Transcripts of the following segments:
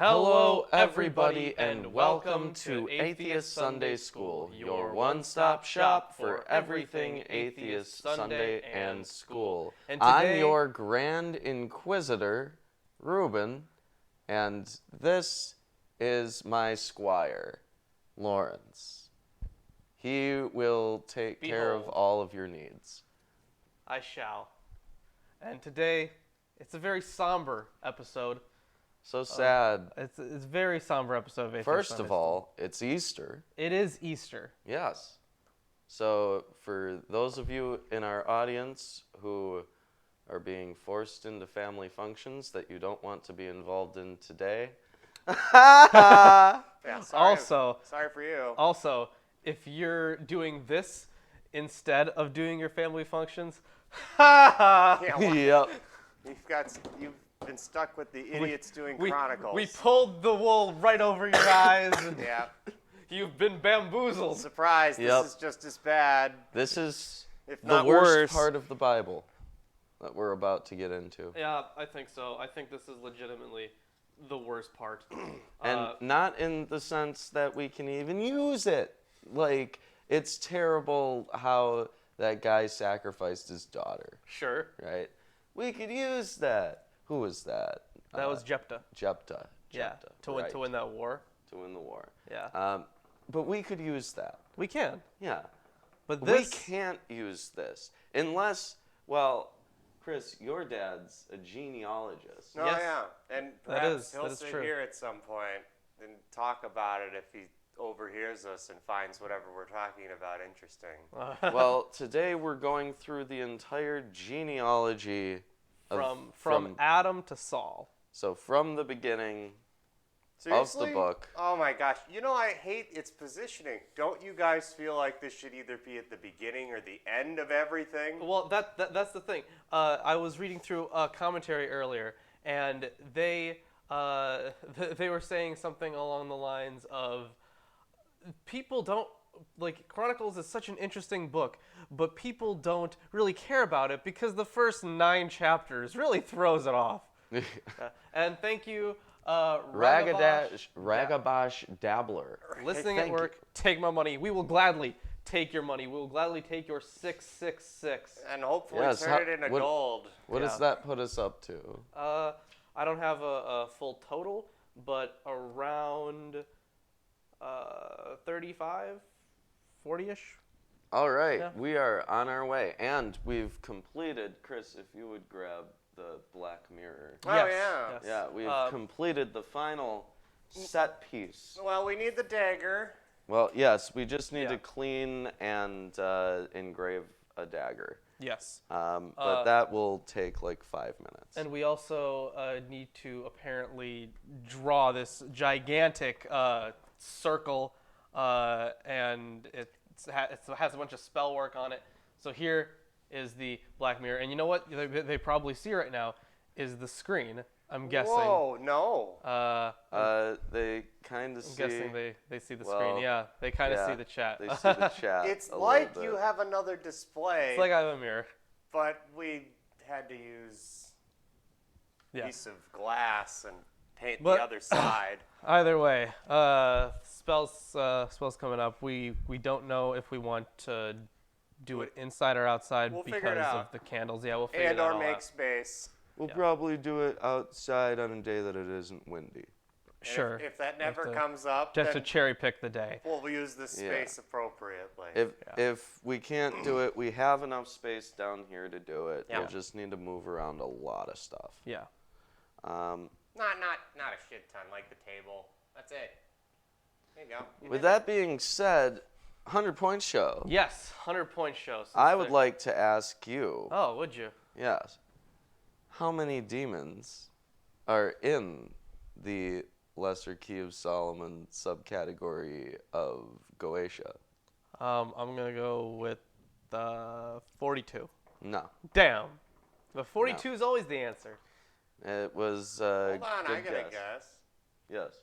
Hello, everybody, and welcome to Atheist Sunday School, your one-stop shop for everything Atheist Sunday and School. And today, I'm your Grand Inquisitor, Reuben, and this is my squire, Lawrence. He will take care of all of your needs. I shall. And today, it's a very somber episode. So sad. It's a very somber episode of Atheist First Sunday of all, it's Easter. It is Easter. Yes. So for those of you in our audience who are being forced into family functions that you don't want to be involved in today. Yeah, sorry for you. Also, if you're doing this instead of doing your family functions, Yeah, well, Yep. you've been stuck with the idiots doing Chronicles. We pulled the wool right over your eyes, and Yeah. you've been bamboozled. Surprise, Yep. This is just as bad, This is if the not worst worse. part of the Bible that we're about to get into. Yeah, I think so. I think this is legitimately the worst part. And not in the sense that we can even use it. Like, it's terrible how that guy sacrificed his daughter, Sure. right? We could use that. Who was that? That was Jephthah. Jephthah. Yeah, to right. win that war. To win the war. Yeah. But we could use that. We can. Yeah. But this... We can't use this unless, well, Chris, your dad's a genealogist. Oh, Yes. yeah. And That perhaps is- he'll that is sit true. here at some point and talk about it if he overhears us and finds whatever we're talking about interesting. Well, today we're going through the entire genealogy from Adam to Saul. So from the beginning Seriously? of the book. Oh my gosh. You know, I hate its positioning. Don't you guys feel like this should either be at the beginning or the end of everything? Well, that's the thing. I was reading through a commentary earlier, and they were saying something along the lines of people don't like Chronicles is such an interesting book, but people don't really care about it because the first 9 chapters really throws it off. And thank you, Ragabash Dabbler. listening Hey, at thank work. Take my money. We will gladly take your money. We will gladly take your 666. And hopefully Yes, turn it into what- gold. What does that put us up to? I don't have a full total, but around 35, 40-ish. All right, Yeah. we are on our way, and we've completed. Chris, if you would grab the black mirror. Oh, Yes, yeah. yes. Yeah, we've completed the final set piece. Well, we need the dagger. Well, yes, we just need Yeah. to clean and engrave a dagger. Yes. But that will take like 5 minutes. And we also need to apparently draw this gigantic circle, and it has a bunch of spell work on it. So here is the black mirror. And you know what they probably see right now is the screen, I'm guessing. Whoa, no. They kind of I'm see. guessing they see the well, screen. Yeah, they kind of yeah, see the chat. They see the chat. It's a like little you bit. have another display, It's like I have a mirror. but we had to use a Yeah. piece of glass and paint But- the other side. Either way, spells coming up. We don't know if we want to do it inside or outside We'll figure it because of out. the candles. Yeah, we'll figure And that or all make out. space. We'll Yeah. probably do it outside on a day that it isn't windy. And Sure. If that never to- comes up, Just to then cherry pick the day. we'll use the space appropriately. If we can't do it, we have enough space down here to do it. Yeah. We'll just need to move around a lot of stuff. Yeah. Not a shit ton, like the table. That's it. There you go. With that being said, 100-point show. Yes, 100-point show. since I would they're- like to ask you, Oh, would you? yes, how many demons are in the Lesser Key of Solomon subcategory of Goetia? I'm gonna go with 42. No. Damn. But 42 is always the answer. It was Hold on, good I gotta guess. guess. Yes.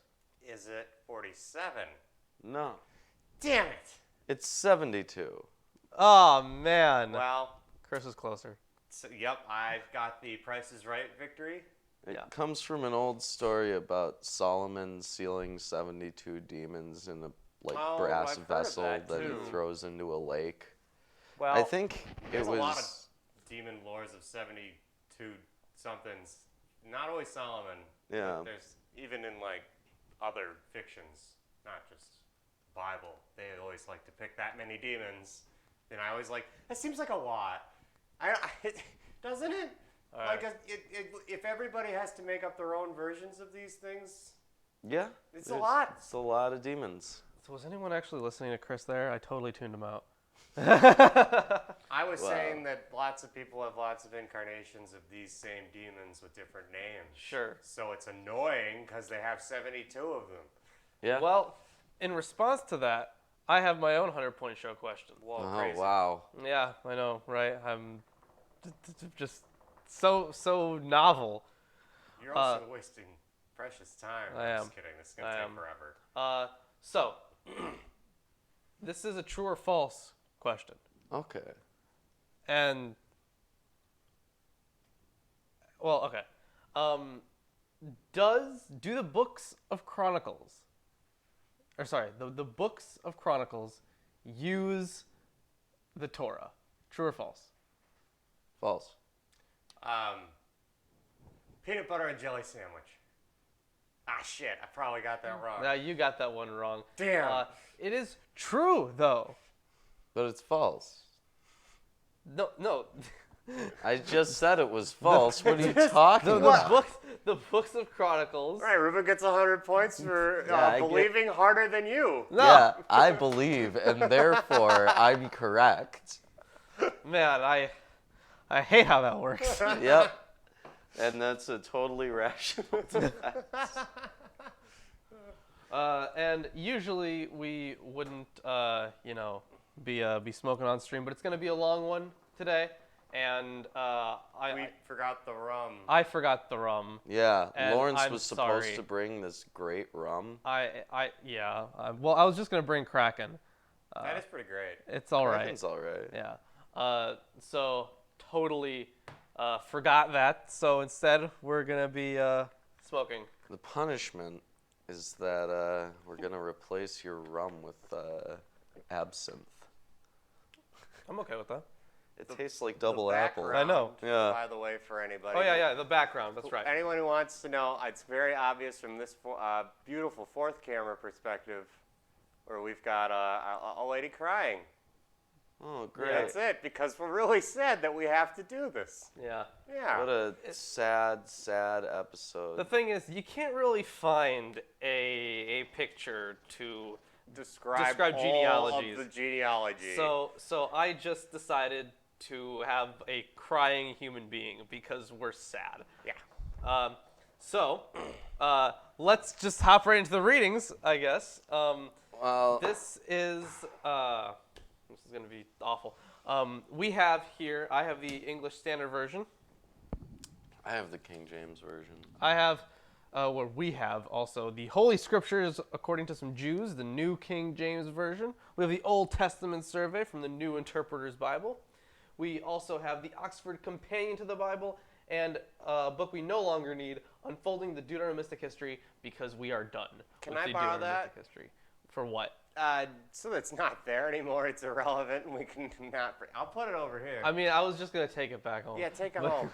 Is it 47? No. Damn it! It's 72. Oh man. Well, Chris is closer. so, yep, I've got the Price is Right victory. It Yeah. comes from an old story about Solomon sealing 72 demons in a brass I've heard of vessel that, that he too. throws into a lake. Well, I think There's it was a lot of demon lores of 72 somethings. Not always Solomon. Yeah. But there's even in like other fictions, not just Bible. They always like to pick that many demons. And I always like, that seems like a lot. Doesn't it? Alright. Like if everybody has to make up their own versions of these things, yeah. it's a lot. It's a lot of demons. so was anyone actually listening to Chris there? I totally tuned him out. I was Wow. saying that lots of people have lots of incarnations of these same demons with different names. Sure. So it's annoying because they have 72 of them. Yeah. Well, in response to that, I have my own 100-point show question. Whoa, Oh, crazy. wow. Yeah, I know, right? I'm just so novel. You're also wasting precious time. I I'm am. just kidding. This is going to I take am. forever. So this is a true or false question. Okay. And well, okay. Do the books of Chronicles, or sorry, the books of Chronicles use the Torah? True or false? False. Peanut butter and jelly sandwich. Ah, shit. I probably got that wrong. Now you got that one wrong. Damn. It is true though. But it's false. No. I just said it was false. What are you talking about? The books of Chronicles. All right, Ruben gets 100 points for Yeah, I get- believing harder than you. No, Yeah, I believe, and therefore I'm correct. man, I hate how that works. Yep. And that's a totally rational defense. And usually we wouldn't, be smoking on stream, but it's gonna be a long one today, and We forgot the rum. I forgot the rum. Yeah, And Lawrence I'm was supposed sorry. to bring this great rum. Well, I was just gonna bring Kraken. That is pretty great. It's all right. It's all right. Yeah. So totally forgot that. So instead, we're gonna be smoking. The punishment is that we're going to replace your rum with absinthe. I'm okay with that. It tastes like double The apple. background, I know. Yeah. By the way, for anybody. Oh yeah, the background. That's right. Anyone who wants to know, it's very obvious from this beautiful fourth camera perspective, where we've got a lady crying. Oh, great. That's it, because we're really sad that we have to do this. Yeah. Yeah. What a sad, sad episode. The thing is, you can't really find a picture to. Describe all genealogies. of the genealogy. So I just decided to have a crying human being because we're sad. Yeah. So let's just hop right into the readings, I guess. Well, This is going to be awful. We have here, I have the English Standard Version. I have the King James Version. I have, we have also the Holy Scriptures according to some Jews, the New King James Version. We have the Old Testament Survey from the New Interpreter's Bible. We also have the Oxford Companion to the Bible, and a book we no longer need, Unfolding the Deuteronomistic History, because we are done Can with I the borrow Deuteronomistic that? history. For what? So it's not there anymore. It's irrelevant, and we can not. I'll put it over here. I mean, I was just going to take it back home. Yeah, take it But- home.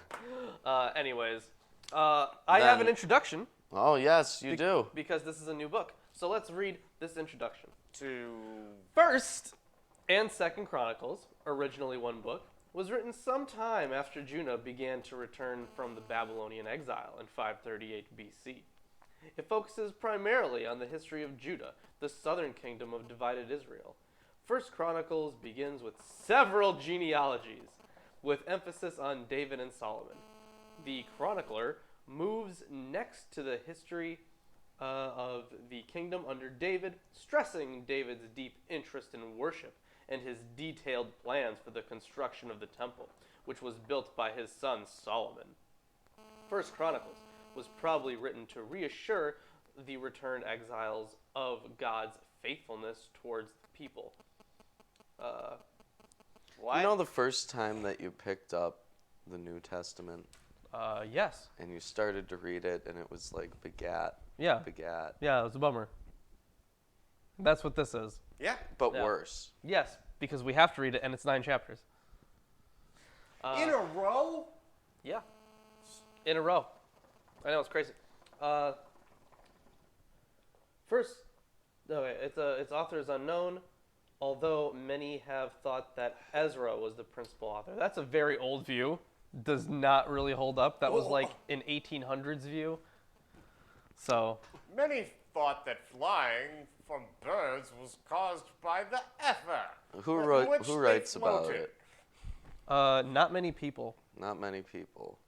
Anyways, I have an Then- introduction Oh, yes, you do. because this is a new book. So let's read this introduction. To First and Second Chronicles, originally one book, was written sometime after Judah began to return from the Babylonian exile in 538 BC. It focuses primarily on the history of Judah, the southern kingdom of divided Israel. First Chronicles begins with several genealogies, with emphasis on David and Solomon. The chronicler moves next to the history of the kingdom under David, stressing David's deep interest in worship and his detailed plans for the construction of the temple, which was built by his son Solomon. First Chronicles was probably written to reassure the returned exiles of God's faithfulness towards the people. what? You know the first time that you picked up the New Testament? Yes. And you started to read it, and it was like begat. Yeah. Begat. Yeah, it was a bummer. That's what this is. Yeah. But Yeah. worse. Yes, because we have to read it, and it's 9 chapters. In a row? Yeah. In a row. I know, it's crazy. First, okay, its author is unknown, although many have thought that Ezra was the principal author. That's a very old view. Does not really hold up. That was like an 1800s view. So. Many thought that flying from birds was caused by the ether. Who in wrote? which Who they writes about floated. it? Not many people. Not many people.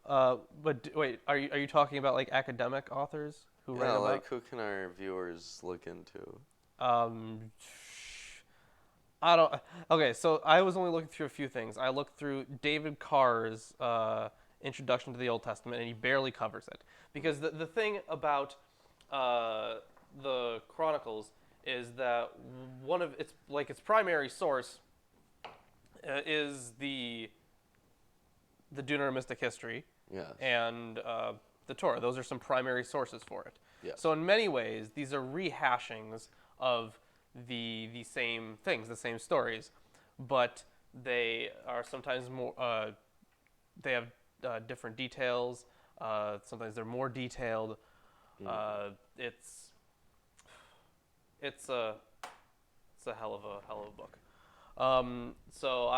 But wait, are you talking about like academic authors who write Yeah, about? like who can our viewers look into? I don't. Okay, so I was only looking through a few things. I looked through David Carr's introduction to the Old Testament, and he barely covers it because the thing about the Chronicles is that one of its primary source is the Deuteronomistic history. Yes. And the Torah. Those are some primary sources for it. Yes. So in many ways, these are rehashings of the same things, the same stories, but they are sometimes more. They have different details. Sometimes they're more detailed. It's a hell of a book. So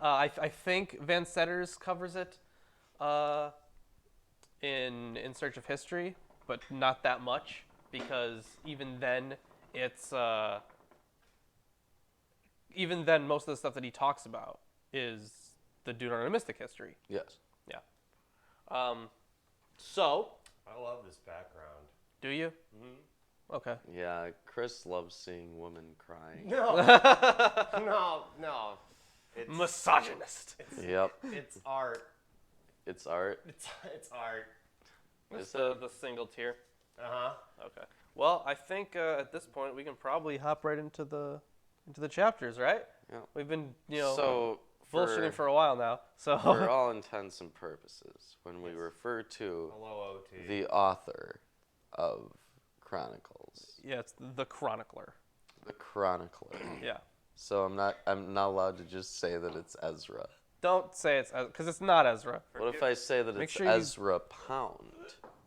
I think Van Setters covers it in Search of History, but not that much because even then most of the stuff that he talks about is the Deuteronomistic history. Yes. Yeah. So. I love this background. Do you? Mm-hmm. Okay. Yeah, Chris loves seeing women crying. No. No. It's, Misogynist. Yep. It's art. It's art. It's art. It's the single tier. Uh-huh. Okay. Well, I think at this point we can probably hop right into the chapters, right? Yeah. We've been, So bullshitting for a while now. So for all intents and purposes, when we refer to Hello, OT. the author of Chronicles, yeah, it's the chronicler. the chronicler. Yeah. So I'm not allowed to just say that it's Ezra. Don't say it's because it's not Ezra. What if I say that Make it's sure you- Ezra Pound?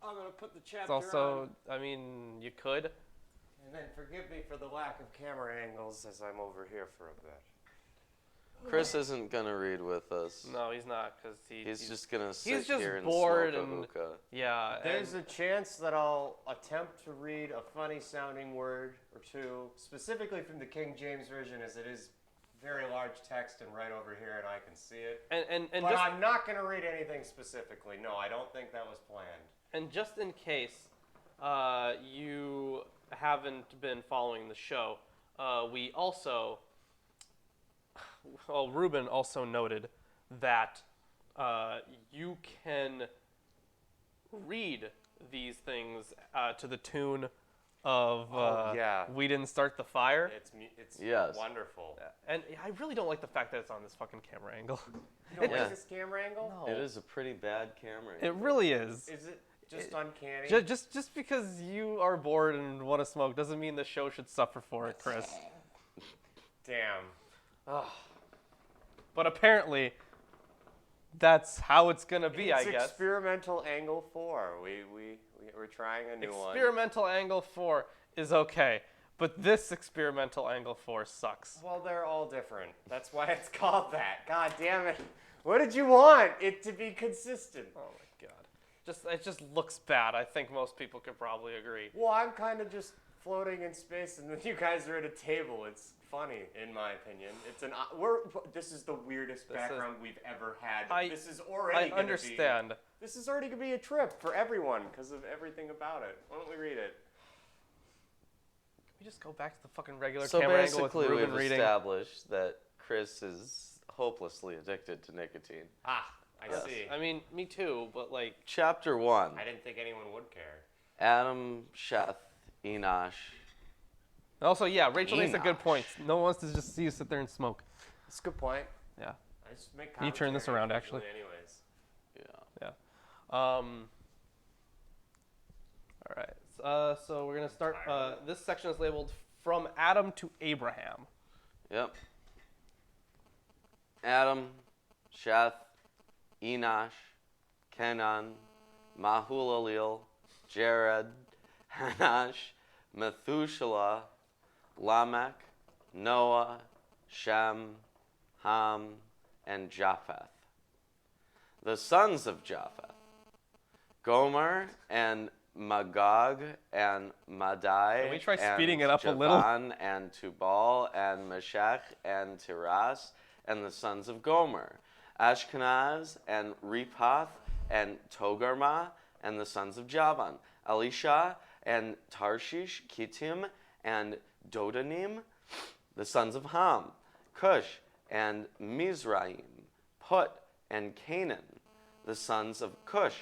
I'm going to put the chapter It's also, on. I mean, you could. And then forgive me for the lack of camera angles as I'm over here for a bit. Chris isn't gonna read with us. No, he's not because He's just gonna sit just here and bored smoke a and- hookah. yeah. There's and- a chance that I'll attempt to read a funny sounding word or two, specifically from the King James Version, as it is very large text and right over here and I can see it. and But just I'm not going to read anything specifically. No, I don't think that was planned. And just in case you haven't been following the show, Ruben also noted that you can read these things to the tune of yeah. We Didn't Start the Fire. It's Yes. wonderful. And I really don't like the fact that it's on this fucking camera angle. You don't Yeah. like this camera angle? No. It is a pretty bad camera. It really is. Is it just uncanny? Just because you are bored and want to smoke doesn't mean the show should suffer for it, Chris. Damn. But apparently, that's how it's gonna be, It's I guess. experimental angle 4. We're trying a new one. Experimental angle 4 is okay, but this experimental angle 4 sucks. Well, they're all different. That's why it's called that. God damn it. What did you want? It to be consistent. Oh my god. It just looks bad. I think most people could probably agree. Well, I'm kind of just floating in space, and then you guys are at a table. It's funny, in my opinion. This is the weirdest background we've ever had. This is already. I understand. This is already gonna be a trip for everyone because of everything about it. Why don't we read it? Can we just go back to the fucking regular So camera angle with basically, Ruben we've reading? established that Chris is hopelessly addicted to nicotine. I Yes. see. I mean, me too, but like, Chapter 1. I didn't think anyone would care. Adam, Sheth, Enosh. also, yeah, Rachel makes a good Enosh. point. No one wants to just see you sit there and smoke. That's a good point. Yeah. I just make Can you turn this commentary around, actually? usually anyways. Yeah. All right. So we're gonna start. This section is labeled "From Adam to Abraham." Yep. Adam, Sheth, Enosh, Kenan, Mahulalel, Jared, Hanosh, Methuselah, Lamech, Noah, Shem, Ham, and Japheth. The sons of Japheth: Gomer and Magog and Madai. Can we try and speeding it up a little? Javan and Tubal and Meshech and Tiras, and the sons of Gomer: Ashkenaz and Rephath and Togarmah, and the sons of Javan: Elisha and Tarshish, Kittim and Dodanim, the sons of Ham: Cush and Mizraim, Put and Canaan, the sons of Cush: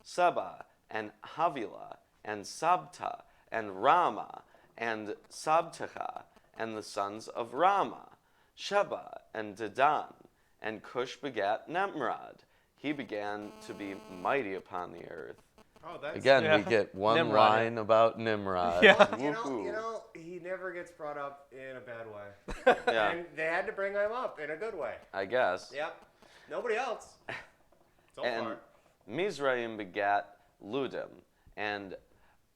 Seba and Havilah and Sabta and Rama and Sabtecha, and the sons of Rama: Sheba and Dedan. And Cush begat Nimrod. He began to be mighty upon the earth. Oh, that's Again, Yeah. we get one Nimrod, line about Nimrod. Yeah. Woohoo. he never gets brought up in a bad way. Yeah, And they had to bring him up in a good way. I guess. Yep. Nobody else. So And far. Mizraim begat Ludim, and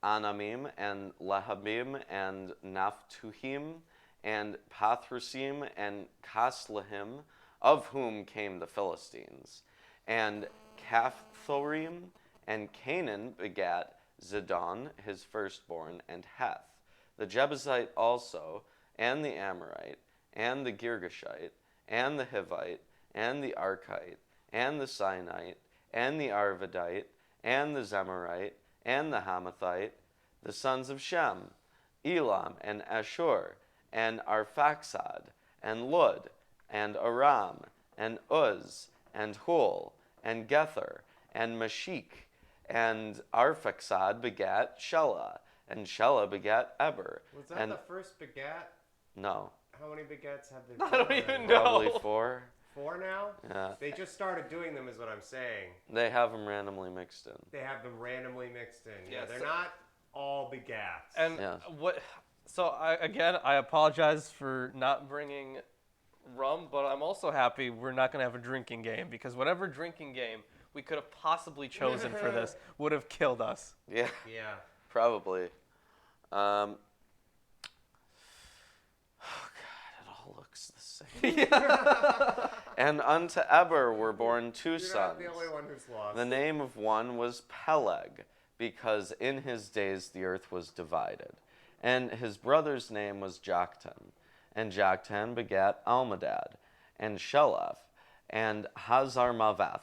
Anamim, and Lahabim, and Naphtuhim, and Pathrusim, and Kaslahim, of whom came the Philistines. And Caphthorim, and Canaan begat Zidon, his firstborn, and Heth, the Jebusite also, and the Amorite, and the Girgashite, and the Hivite, and the Archite, and the Sinite, and the Arvadite, and the Zemarite, and the Hamathite, the sons of Shem: Elam, and Ashur, and Arphaxad, and Lud, and Aram, and Uz, and Hul, and Gether, and Mashik. And Arphaxad begat Shelah, and Shelah begat Eber. Was that and the first begat? No, How many begats have they I don't been even already? know. probably 4. 4 now? Yeah, They just started doing them, is what I'm saying. they have them randomly mixed in. They have them randomly mixed in. Yeah, Yeah, they're so- not all begats. And Yeah. what? So I apologize for not bringing rum, but I'm also happy we're not going to have a drinking game, because whatever drinking game we could have possibly chosen for this would have killed us. Yeah, yeah. probably. Oh God, it all looks the same. And unto Eber were born 2 You're sons. not the only one who's lost. The name of one was Peleg, because in his days the earth was divided. And his brother's name was Joktan. And Joktan begat Almadad, and Sheleph, and Hazarmaveth,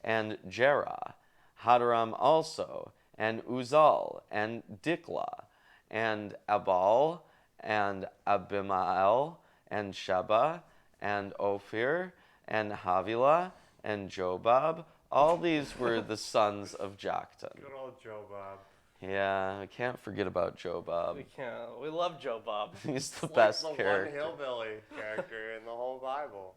and Jerah, Hadoram also, and Uzal, and Diklah, and Abal, and Abimael, and Sheba, and Ophir, and Havilah, and Jobab. All these were the sons of Joktan. Good old Joe Bob. Yeah, I can't forget about Jobab. We love Joe Bob. He's the It's best like the character. one hillbilly character in the whole Bible.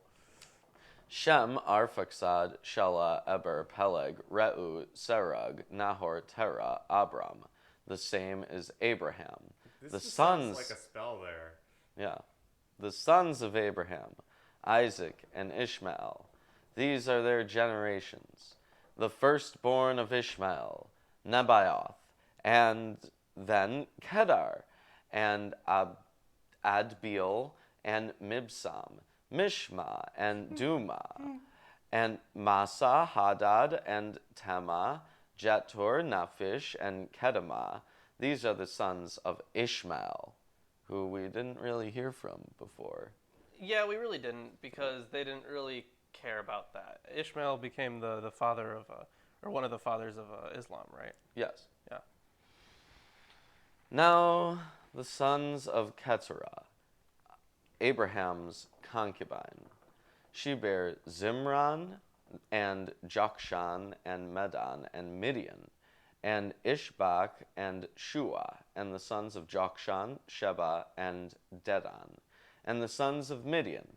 Shem, Arphaxad, Shelah, Eber, Peleg, Reu, Serug, Nahor, Terah, Abram. The same is Abraham. This The just sons, sounds like a spell there. yeah, the sons of Abraham, Isaac and Ishmael. These are their generations. The firstborn of Ishmael, Nebaioth, and then Kedar, and Adbeel, and Mibsam, Mishma, and Duma, and Masa, Hadad, and Tema, Jetur, Naphish, and Kedemah. These are the sons of Ishmael, who we didn't really hear from before. Yeah, we really didn't, because they didn't really care about that. Ishmael became the father of, or one of the fathers of Islam, right? Yes. Yeah. Now the sons of Keturah, Abraham's concubine. She bare Zimran, and Jokshan, and Medan, and Midian, and Ishbak, and Shua, and the sons of Jokshan, Sheba, and Dedan, and the sons of Midian,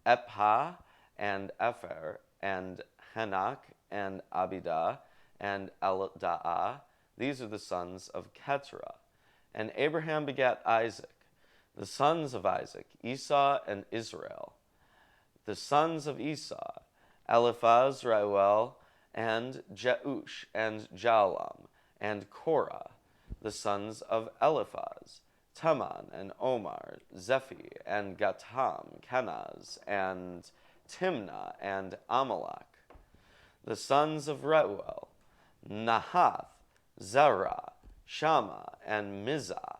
Epha, and Epher, and Hanok, and Abidah, and Eldaah. These are the sons of Keturah. And Abraham begat Isaac. The sons of Isaac, Esau and Israel. The sons of Esau, Eliphaz, Reuel, and Jeush, and Jalam, and Korah. The sons of Eliphaz, Teman, and Omar, Zephi, and Gatam, Kenaz, and Timnah, and Amalek. The sons of Reuel, Nahath, Zerah, Shammah, and Mizah.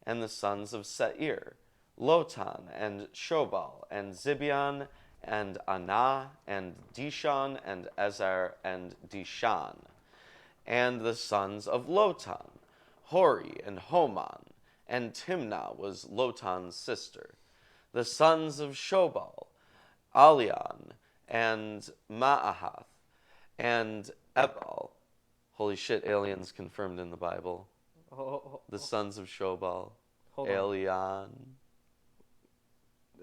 And the sons of Seir, Lotan, and Shobal, and Zibeon, and Anah, and Dishon, and Ezer, and Dishan. And the sons of Lotan, Hori, and Homan, and Timnah was Lotan's sister. The sons of Shobal, Alian, and Ma'ahath, and Ebal. Holy shit, aliens confirmed in the Bible. The sons of Shobal, Elian.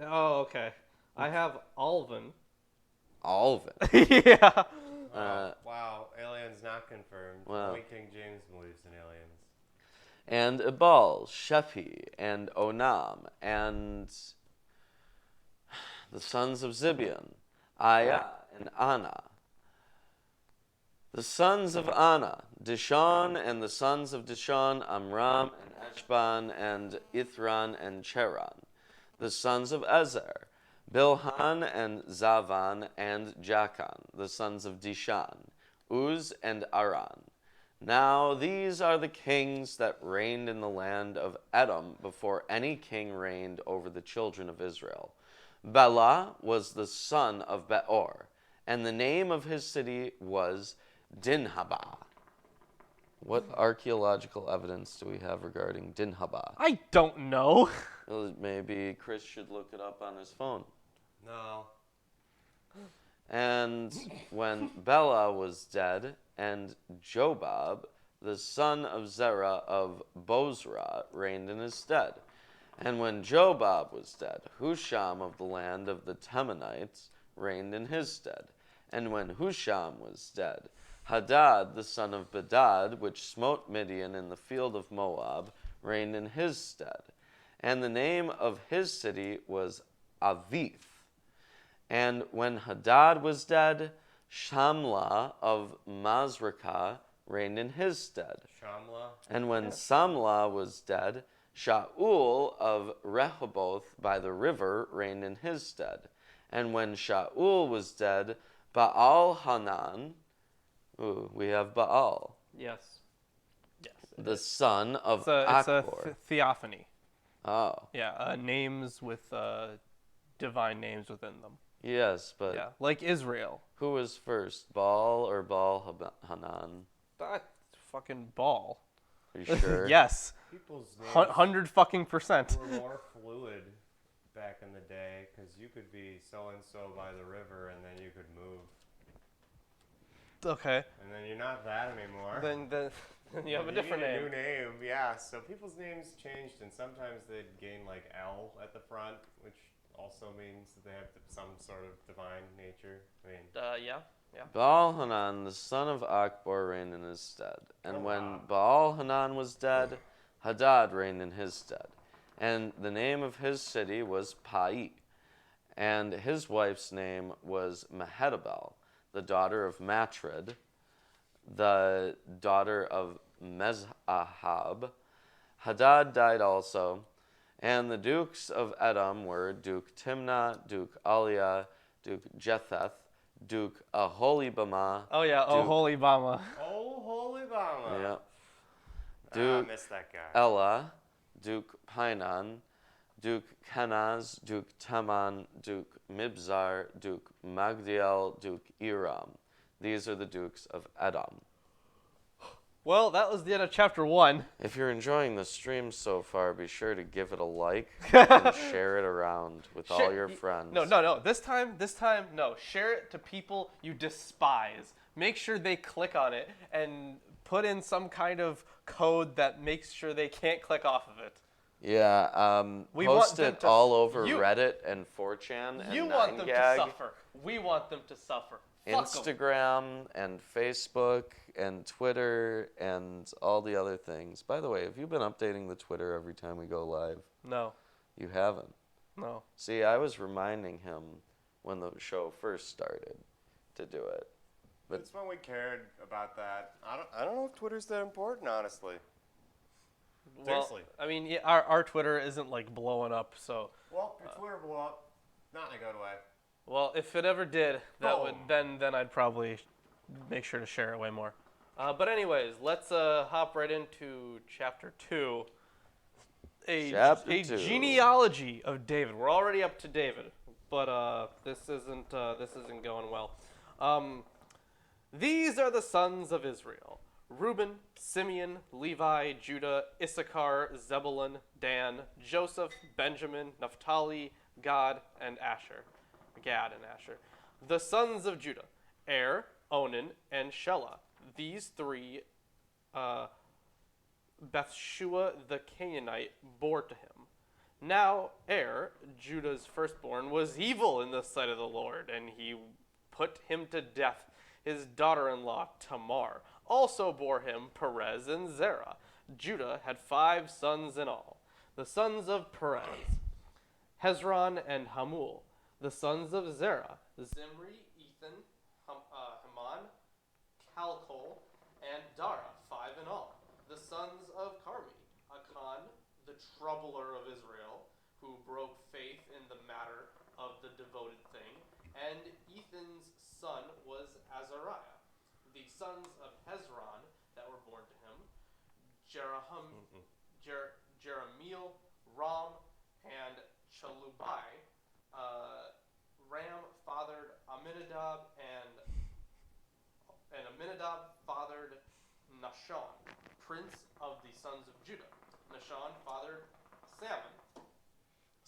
Oh, okay. I have Alvin. Alvin. Yeah. Wow, aliens not confirmed. Wow. Only King James believes in aliens. And Ebal, Shephi, and Onam, and the sons of Zibeon, Aya, and Anna. The sons of Anna, Dishon, and the sons of Dishon, Amram, and Eshban, and Ithran, and Cheran. The sons of Ezer, Bilhan, and Zavan, and Jachan. The sons of Dishan, Uz, and Aran. Now these are the kings that reigned in the land of Edom before any king reigned over the children of Israel. Bela was the son of Beor, and the name of his city was Dinhabah. What archaeological evidence do we have regarding Dinhabah? I don't know. Well, maybe Chris should look it up on his phone. No. And when Bela was dead, and Jobab, the son of Zerah of Bozrah, reigned in his stead. And when Jobab was dead, Husham of the land of the Temanites reigned in his stead. And when Husham was dead, Hadad, the son of Bedad, which smote Midian in the field of Moab, reigned in his stead. And the name of his city was Avith. And when Hadad was dead, Shamla of Masrekah reigned in his stead. Shamla. And when Samlah was dead, Shaul of Rehoboth by the river reigned in his stead. And when Shaul was dead, Baal-Hanan, we have Baal, Yes. Yes. the son of It's a Akbor. theophany. Oh, Yeah, names with divine names within them. yes, but Yeah, like Israel. who was first, Baal or Baal-Hanan? That fucking ball. Are you sure? Yes. People's names 100% were more fluid back in the day because you could be so-and-so by the river and then you could move. Okay. And then you're not that anymore. Then you have a different need name. a new name, yeah. So people's names changed, and sometimes they'd gain like L at the front, which also means that they have some sort of divine nature. I mean, Yeah. Baal-Hanan, the son of Akbor, reigned in his stead. And when Baal-Hanan was dead, Hadad reigned in his stead. And the name of his city was Pai. And his wife's name was Mehetabel, the daughter of Matred, the daughter of Mezahab. Hadad died also. And the dukes of Edom were Duke Timnah, Duke Aliah, Duke Jetheth, Duke Aholibamah. Oh yeah, Duke, Holy Bama. oh, holy Bama. Yeah. I Duke missed that guy. Ella, Duke Painan, Duke Kenaz, Duke Teman, Duke Mibzar, Duke Magdiel, Duke Iram. These are the dukes of Edom. Well, that was the end of chapter 1. If you're enjoying the stream so far, be sure to give it a like and share it around with all your friends. No. This time, no. Share it to people you despise. Make sure they click on it and put in some kind of code that makes sure they can't click off of it. Yeah, We want post them it to- all over you- Reddit and 4chan and You want them 9gag. to suffer. We want them to suffer. Fuck 'em. Instagram and Facebook and Twitter and all the other things. By the way, have you been updating the Twitter every time we go live? No. You haven't. No. See, I was reminding him when the show first started to do it. But It's when we cared about that. I don't know if Twitter's that important, honestly. Well, Seriously. I mean, yeah, our Twitter isn't like blowing up, so. Well, your Twitter blew up. Not in a good way. Well, if it ever did, that would Boom. then I'd probably make sure to share it way more. But anyways, let's hop right into chapter 2. Chapter a 2. genealogy of David. We're already up to David, but this isn't going well. These are the sons of Israel: Reuben, Simeon, Levi, Judah, Issachar, Zebulun, Dan, Joseph, Benjamin, Naphtali, Gad, and Asher. The sons of Judah: Er, Onan, and Shelah. These three Bathshua the Canaanite bore to him. Now Er, Judah's firstborn, was evil in the sight of the Lord, and he put him to death. His daughter-in-law Tamar also bore him Perez and Zerah. Judah had 5 sons in all. The sons of Perez: Hezron and Hamul. The sons of Zerah: Zimri, Ethan, Haman, Calcol, and Dara, 5 in all. The sons of Carmi: Achan, the troubler of Israel, who broke faith in the matter of the devoted thing, and Ethan's son was Azariah. The sons of Hezron that were born to him: Jeremiel, Ram, and Chalubai. Ram fathered Aminadab, and Aminadab fathered Nahshon, prince of the sons of Judah. Nahshon fathered Salmon.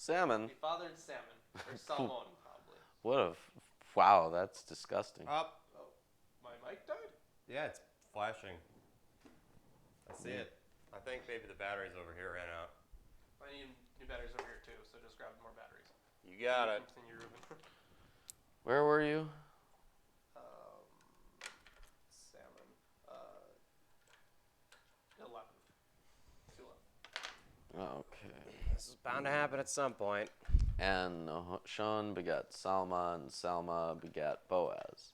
salmon. He fathered Salmon, or Salmon, probably. Wow, that's disgusting. Up. Oh, my mic died? Yeah, it's flashing. I see it. I think maybe the batteries over here ran out. I need new batteries over here, too, so just grab more batteries. You got it. Continue, Ruben. Where were you? Salmon. 11. 2 left. Okay. This is bound to happen at some point. And Nahshon begat Salma, and Salma begat Boaz.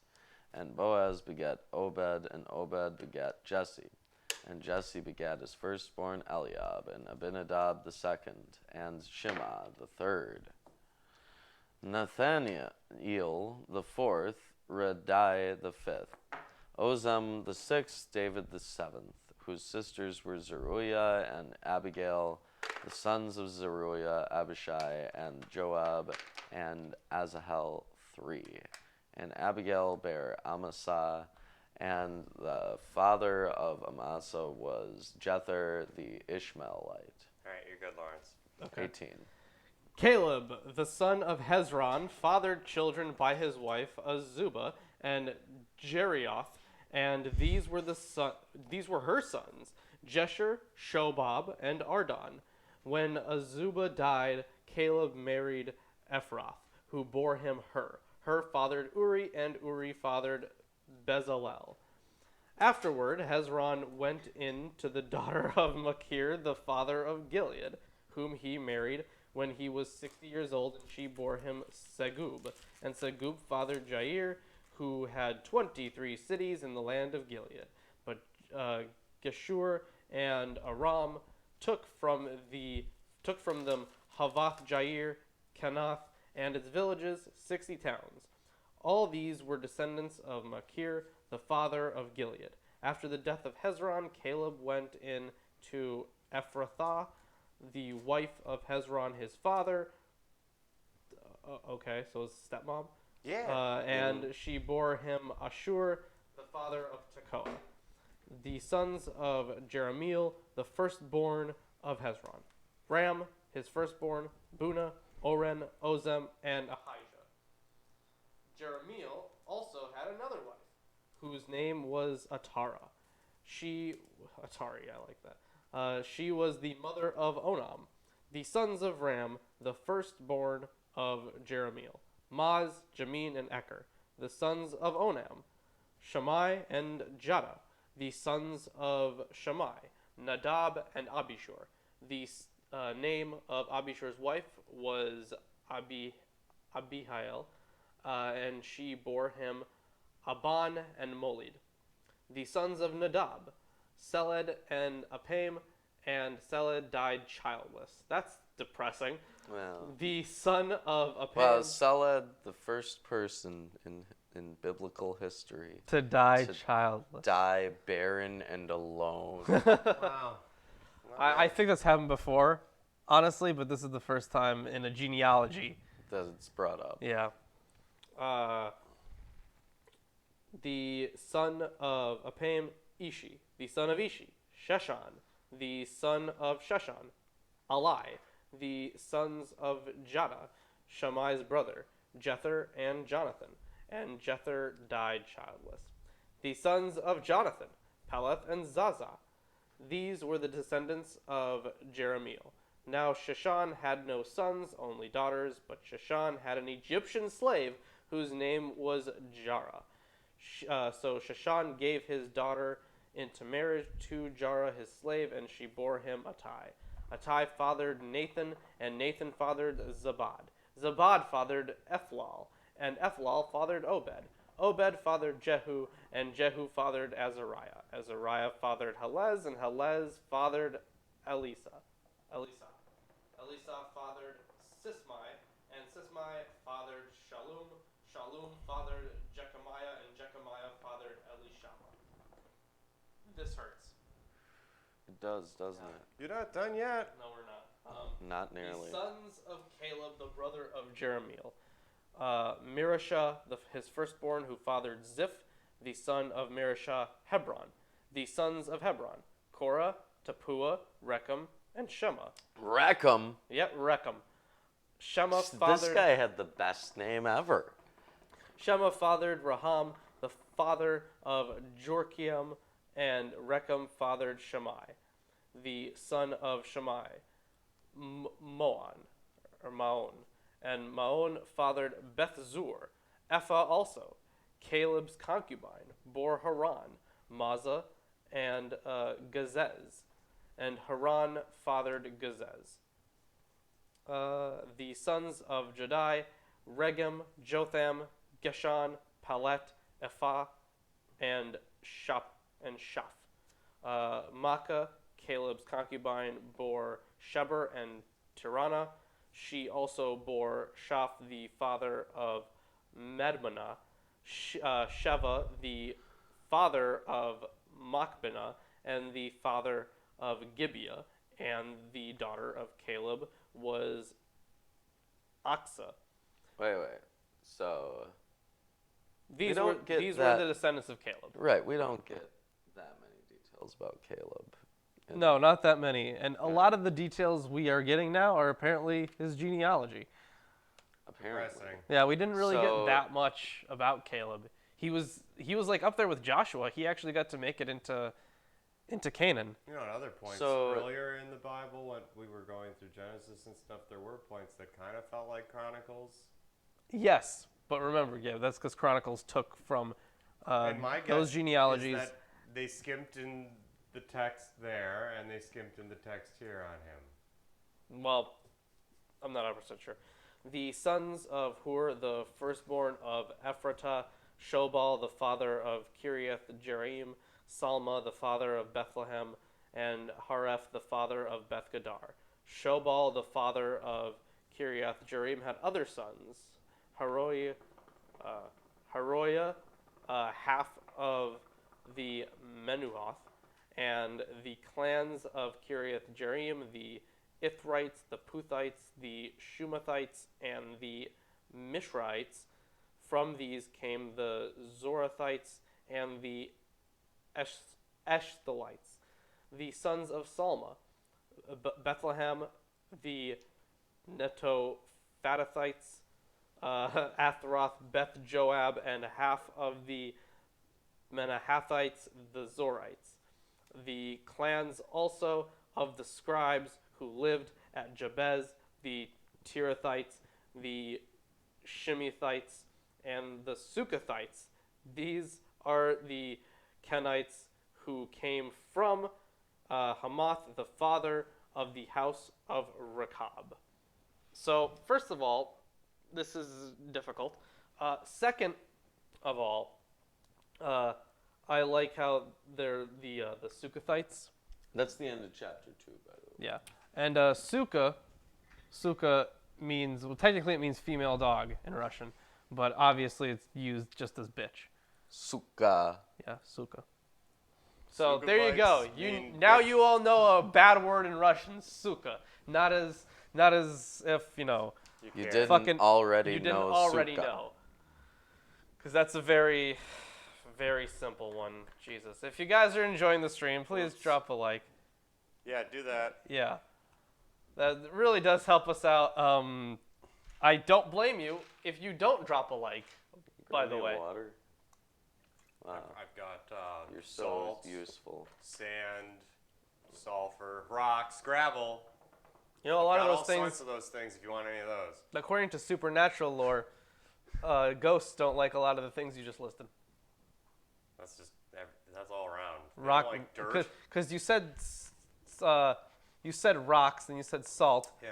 And Boaz begat Obed, and Obed begat Jesse. And Jesse begat his firstborn Eliab, and Abinadab the second, and Shimah the third. Nathaniel the fourth, Radai the fifth, Ozem the sixth, David the seventh, whose sisters were Zeruiah and Abigail, the sons of Zeruiah, Abishai, and Joab, and Asahel 3. And Abigail bare Amasa, and the father of Amasa was Jether the Ishmaelite. All right, you're good, Lawrence. Okay. 18. Caleb, the son of Hezron, fathered children by his wife Azubah and Jerioth, and these were her sons: Jesher, Shobab, and Ardon. When Azubah died, Caleb married Ephrath, who bore him Hur. Hur fathered Uri, and Uri fathered Bezalel. Afterward, Hezron went in to the daughter of Machir, the father of Gilead, whom he married when he was 60 years old, and she bore him Segub. And Segub fathered Jair, who had 23 cities in the land of Gilead. But Geshur and Aram took from them Havath Jair, Kenath, and its villages, 60 towns. All these were descendants of Machir, the father of Gilead. After the death of Hezron, Caleb went in to Ephrathah, the wife of Hezron, his father. Okay, so his stepmom. Yeah. And she bore him Ashur, the father of Tekoa. The sons of Jeremiel, the firstborn of Hezron: Ram, his firstborn; Bunah, Oren, Ozem, and Ahijah. Jeremiel also had another wife, whose name was Atari, I like that. She was the mother of Onam. The sons of Ram, the firstborn of Jeremiel: Maz, Jamin, and Eker. The sons of Onam, Shammai and Jada. The sons of Shammai, Nadab and Abishur. The name of Abishur's wife was Abihail, and she bore him Aban and Molid. The sons of Nadab, Seled and Apam, and Seled died childless. That's depressing. Well, The son of Apam wow, Seled, the first person in biblical history to die to childless. die barren and alone. Wow. I think that's happened before, honestly, but this is the first time in a genealogy. That it's brought up. Yeah. The son of Apam, Ishi. The son of Ishi, Sheshan. The son of Sheshan, Alai. The sons of Jada, Shammai's brother, Jether and Jonathan. And Jether died childless. The sons of Jonathan, Peleth and Zaza. These were the descendants of Jeremiel. Now Sheshan had no sons, only daughters, but Sheshan had an Egyptian slave whose name was Jara. So Sheshan gave his daughter into marriage to Jara, his slave, and she bore him Attai. Attai fathered Nathan, and Nathan fathered Zabad. Zabad fathered Ethlal, and Ethlal fathered Obed. Obed fathered Jehu, and Jehu fathered Azariah. Azariah fathered Helez, and Helez fathered Elisa. Elisa fathered Sismai, and Sismai fathered Shalom. Shalom fathered Jechemiah, and Jechemiah fathered Elishama. This hurts. It does, doesn't it? You're not done yet. No, we're not. Not nearly. The sons of Caleb, the brother of Jeremiel. Mirashah, his firstborn, who fathered Ziph, the son of Mirashah, Hebron. The sons of Hebron, Korah, Tapua, Rechem, and Shema. Rechem. Yep, Rechem. Shema This fathered guy had the best name ever. Shema fathered Raham, the father of Jorkiam, and Rechem fathered Shammai, the son of Shammai, Maon, and Maon fathered Bethzur. Ephah also, Caleb's concubine, bore Haran, Mazah, and Gazez, and Haran fathered Gazez. The sons of Jadai, Regem, Jotham, Geshan, Palet, Ephah, and Shaph. Makkah, Caleb's concubine, bore Sheber and Tirana. She also bore Shaph, the father of Madmanah, Sheva, the father of Machbenah, and the father of Gibeah, and the daughter of Caleb was Aksa. Wait. So, These don't were get these that- were the descendants of Caleb. right, we don't get that many details about Caleb. And No, not that many. And a lot of the details we are getting now are apparently his genealogy. apparently. Depressing. Yeah, we didn't really So- get that much about Caleb. He was like up there with Joshua. He actually got to make it into Canaan. You know, at other points So- earlier in the Bible, when we were going through Genesis and stuff, there were points that kind of felt like Chronicles. Yes, but remember, yeah, that's because Chronicles took from And my guess those genealogies. is that they skimped in the text there, and they skimped in the text here on him. Well, I'm not 100% sure. The sons of Hur, the firstborn of Ephratah, Shobal, the father of Kiriath Jearim, Salma, the father of Bethlehem, and Hareph, the father of Bethgadar. Shobal, the father of Kiriath Jearim, had other sons. Haroiah, half of the Menuhoth, and the clans of Kiriath Jearim, the Ithrites, the Puthites, the Shumathites, and the Mishrites. From these came the Zorathites and the Eshtalites. The sons of Salma, Bethlehem, the Netophathites, Athroth, Beth Joab, and half of the Menahathites, the Zorites. The clans also of the scribes who lived at Jabez, the Tirathites, the Shimithites, and the Sukathites. These are the Kenites who came from Hamath, the father of the house of Rechab. So, first of all, this is difficult. Second of all, I like how they're the Sukathites. That's the end of chapter 2, by the way. Yeah, and Suka means, well, technically it means female dog in Russian, but obviously it's used just as bitch. Suka. Yeah, Suka. So Suka there you go. bites You mean now bitch. you all know a bad word in Russian, Suka. Not as if You care. didn't fucking already you didn't know already Suka. know. Because that's a very, very simple one. Jesus. If you guys are enjoying the stream, please drop a like. Yeah, do that. Yeah. That really does help us out. I don't blame you if you don't drop a like, by the Give me way. Water. Wow. I've got You're so salt, useful. sand, sulfur, rocks, gravel. You know, a lot Got of all those things, sorts of those things if you want any of those. according to supernatural lore, ghosts don't like a lot of the things you just listed. That's just that's all around. They don't Rock, like dirt. because you said rocks and you said salt. Yeah.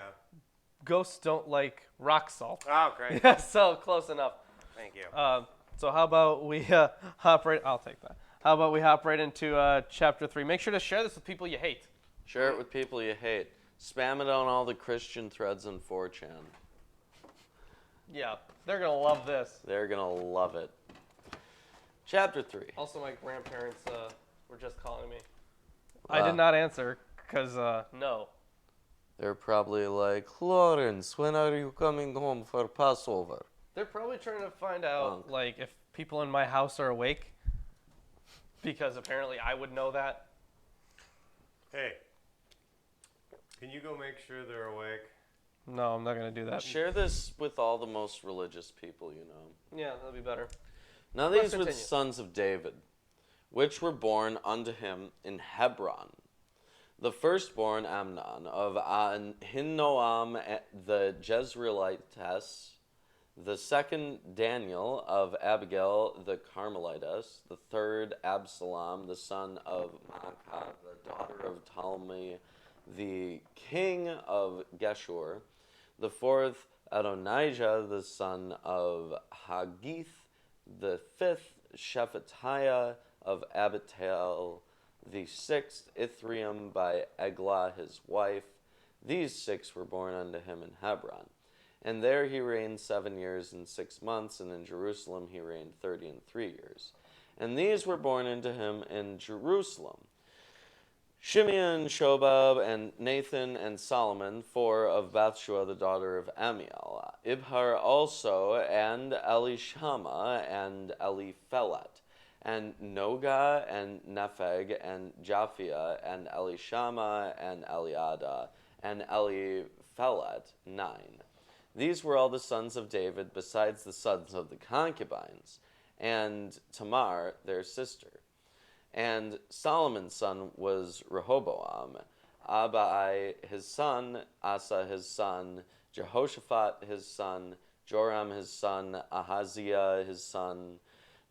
Ghosts don't like rock salt. Oh, great. Yeah, so close enough. Thank you. So how about we hop right? I'll take that. How about we hop right into chapter 3? Make sure to share this with people you hate. Share it with people you hate. Spam it on all the Christian threads on 4chan. Yeah, they're gonna love this. They're going to love it. Chapter 3. Also, my grandparents were just calling me. I Wow. did not answer because no. They're probably like, Lawrence, when are you coming home for Passover? They're probably trying to find out Punk. like if people in my house are awake, because apparently I would know that. Hey, can you go make sure they're awake? No, I'm not gonna do that. Share this with all the most religious people you know. Yeah, that'll be better. Now Let's these were the continue. sons of David, which were born unto him in Hebron. The firstborn Amnon of Ahinoam the Jezreelitess, the second Daniel of Abigail the Carmelitess, the third Absalom the son of Maacah, the daughter of Ptolemy the king of Geshur, the fourth Adonijah the son of Haggith, the fifth Shephatiah of Abital, the sixth Ithream by Eglah his wife. These 6 were born unto him in Hebron. And there he reigned 7 years and 6 months, and in Jerusalem he reigned 30 and 3 years. And these were born unto him in Jerusalem: Shimeon, Shobab, and Nathan, and Solomon, 4 of Bathshua the daughter of Amiel, Ibhar also, and Elishama, and Eliphelet, and Noga, and Nepheg, and Japhia, and Elishama, and Eliada, and Eliphelet, 9. These were all the sons of David, besides the sons of the concubines, and Tamar, their sister. And Solomon's son was Rehoboam, Abai his son, Asa his son, Jehoshaphat his son, Joram his son, Ahaziah his son,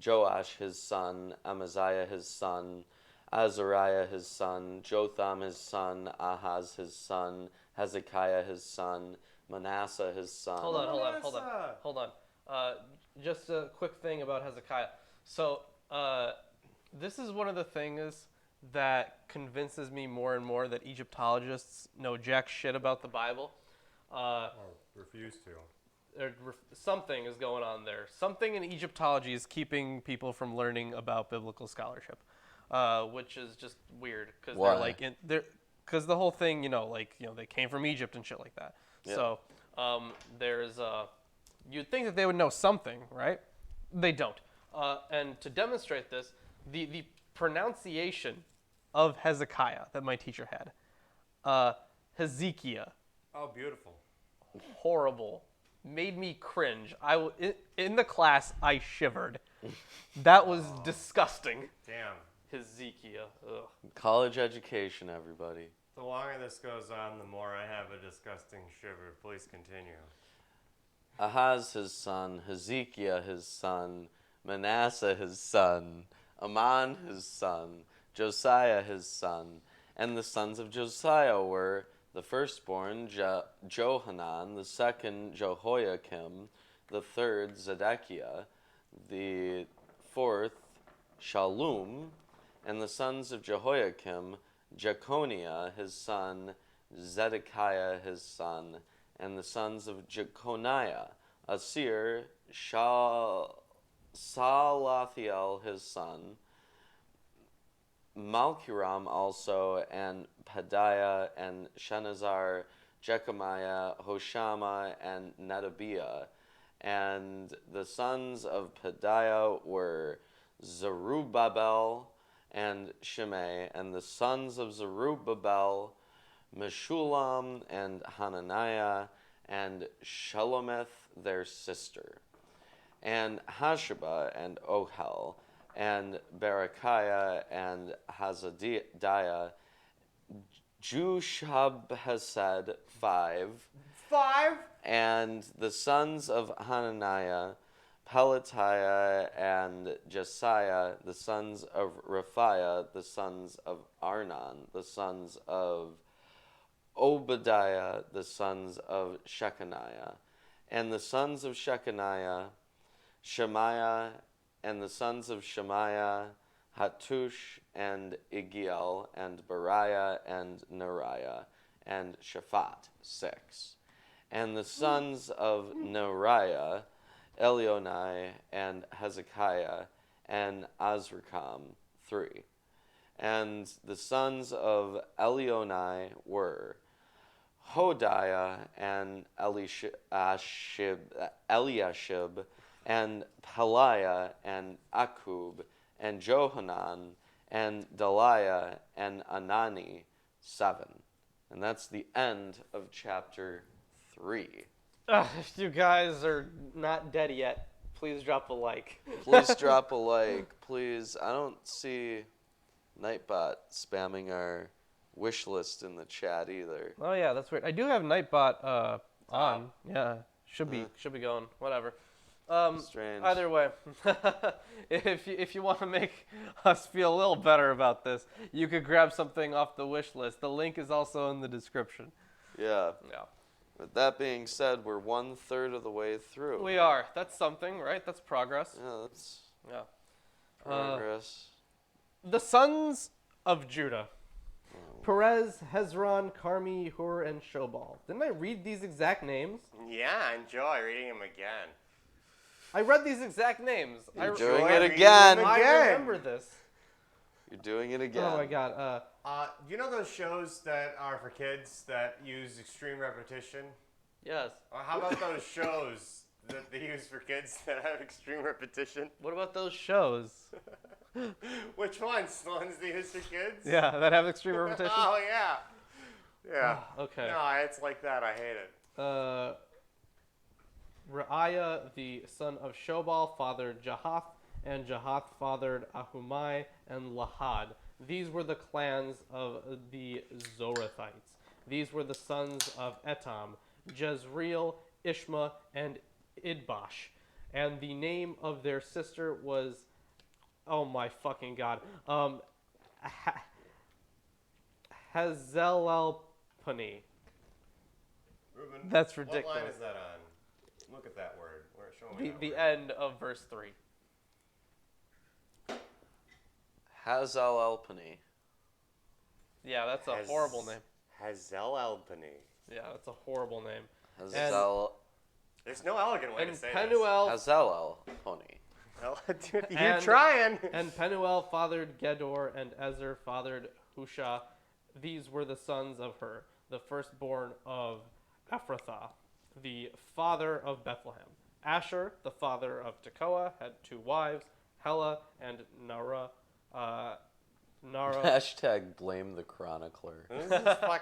Joash his son, Amaziah his son, Azariah his son, Jotham his son, Ahaz his son, Hezekiah his son, Manasseh his son. Hold on. Just a quick thing about Hezekiah. So, this is one of the things that convinces me more and more that Egyptologists know jack shit about the Bible. Or refuse to. Something is going on there. Something in Egyptology is keeping people from learning about biblical scholarship, which is just weird because Why? they're like because the whole thing, they came from Egypt and shit like that. Yeah. So there's you'd think that they would know something, right? They don't. And to demonstrate this, the pronunciation of Hezekiah that my teacher had, Hezekiah, Oh, beautiful. horrible, made me cringe. In the class I shivered. That was disgusting. Damn. Hezekiah. Ugh. College education, everybody. The longer this goes on, the more I have a disgusting shiver. Please continue. Ahaz his son, Hezekiah his son, Manasseh his son, Amon his son, Josiah his son. And the sons of Josiah were the firstborn Johanan, the second Jehoiakim, the third Zedekiah, the fourth Shallum, and the sons of Jehoiakim, Jeconiah his son, Zedekiah his son, and the sons of Jeconiah, Asir, Salathiel his son, Malkiram also, and Pedaiah, and Shenazar, Jechemiah, Hoshama, and Nedabiah. And the sons of Pedaiah were Zerubbabel and Shimei, and the sons of Zerubbabel, Meshulam and Hananiah, and Shelomith their sister, and Hashaba and Ohel, and Berechiah and Hazadiah, Jushab-hesed 5, and the sons of Hananiah, Pelatiah and Jesiah, the sons of Raphiah, the sons of Arnon, the sons of Obadiah, the sons of Shechaniah, and the sons of Shechaniah, Shemaiah, and the sons of Shemaiah, Hattush and Igiel, and Bariah and Neriah, and Shaphat, 6. And the sons of Neriah, Elionai and Hezekiah, and Azrikam, 3. And the sons of Elionai were Hodiah and Eliashib, and Peliah and Akub, and Johanan, and Deliah, and Anani, 7. And that's the end of chapter 3. If you guys are not dead yet, please drop a like. Please drop a like, please. I don't see Nightbot spamming our wish list in the chat either. Oh yeah, that's weird. I do have Nightbot on. Yeah, should be going. Whatever. Strange. Either way, if you want to make us feel a little better about this, you could grab something off the wish list. The link is also in the description. Yeah. Yeah. With that being said, we're 1/3 of the way through. We are. That's something, right? That's progress. Yeah, that's Yeah. progress. The sons of Judah. Perez, Hezron, Carmi, Hur, and Shobal. Didn't I read these exact names? Yeah, I enjoy reading them again. I read these exact names. You're I doing enjoy it reading again. them I again. remember this. You're doing it again. Oh my god. Do you know those shows that are for kids that use extreme repetition? Yes. How about those shows that they use for kids that have extreme repetition? What about those shows? Which ones? The ones they use for kids? Yeah, that have extreme repetition. Oh, yeah. Yeah. Okay. No, it's like that. I hate it. Reiah, the son of Shobal, fathered Jahath, and Jahath fathered Ahumai and Lahad. These were the clans of the Zorathites. These were the sons of Etam, Jezreel, Ishma, and Idbash. And the name of their sister was, oh my fucking god, Hazelelpani. Ruben, That's ridiculous. What line is that on? Look at that word. Show me that The word. end of verse 3. Hazal Alpany. Yeah, that's a horrible name. Hazelelpany. Yeah, that's a horrible name. Hazal. There's no elegant way to And say Penuel Hazal Alpany. this. Dude, you're And- trying. and Penuel fathered Gedor, and Ezer fathered Husha. These were the sons of Hur, the firstborn of Ephrathah, the father of Bethlehem. Asher, the father of Tekoa, had 2 wives, Hela and Nara. Hashtag blame the chronicler.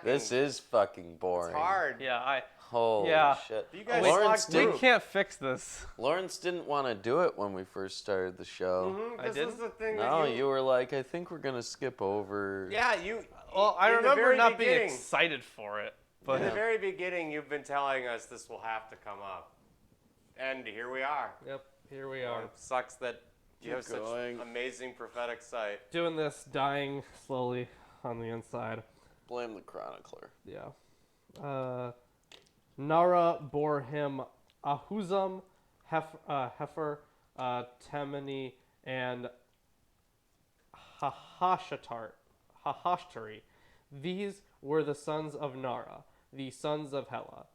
This is fucking boring. It's hard. Yeah, Holy Yeah. shit. You guys Lawrence, logged through. we can't fix this. Lawrence didn't want to do it when we first started the show. I This was didn't? the thing No, that you were like, I think we're going to skip over. Yeah, you. Well, I in the remember very not being beginning- excited for it, In but the very beginning, you've been telling us this will have to come up. And here we are. Yep, here we are. Sucks that you have going. such amazing prophetic sight. Doing this, dying slowly on the inside. Blame the chronicler. Yeah. Nara bore him Ahuzam, Hefer, Temeni, and Hahashtari. These were the sons of Nara, the sons of Hela.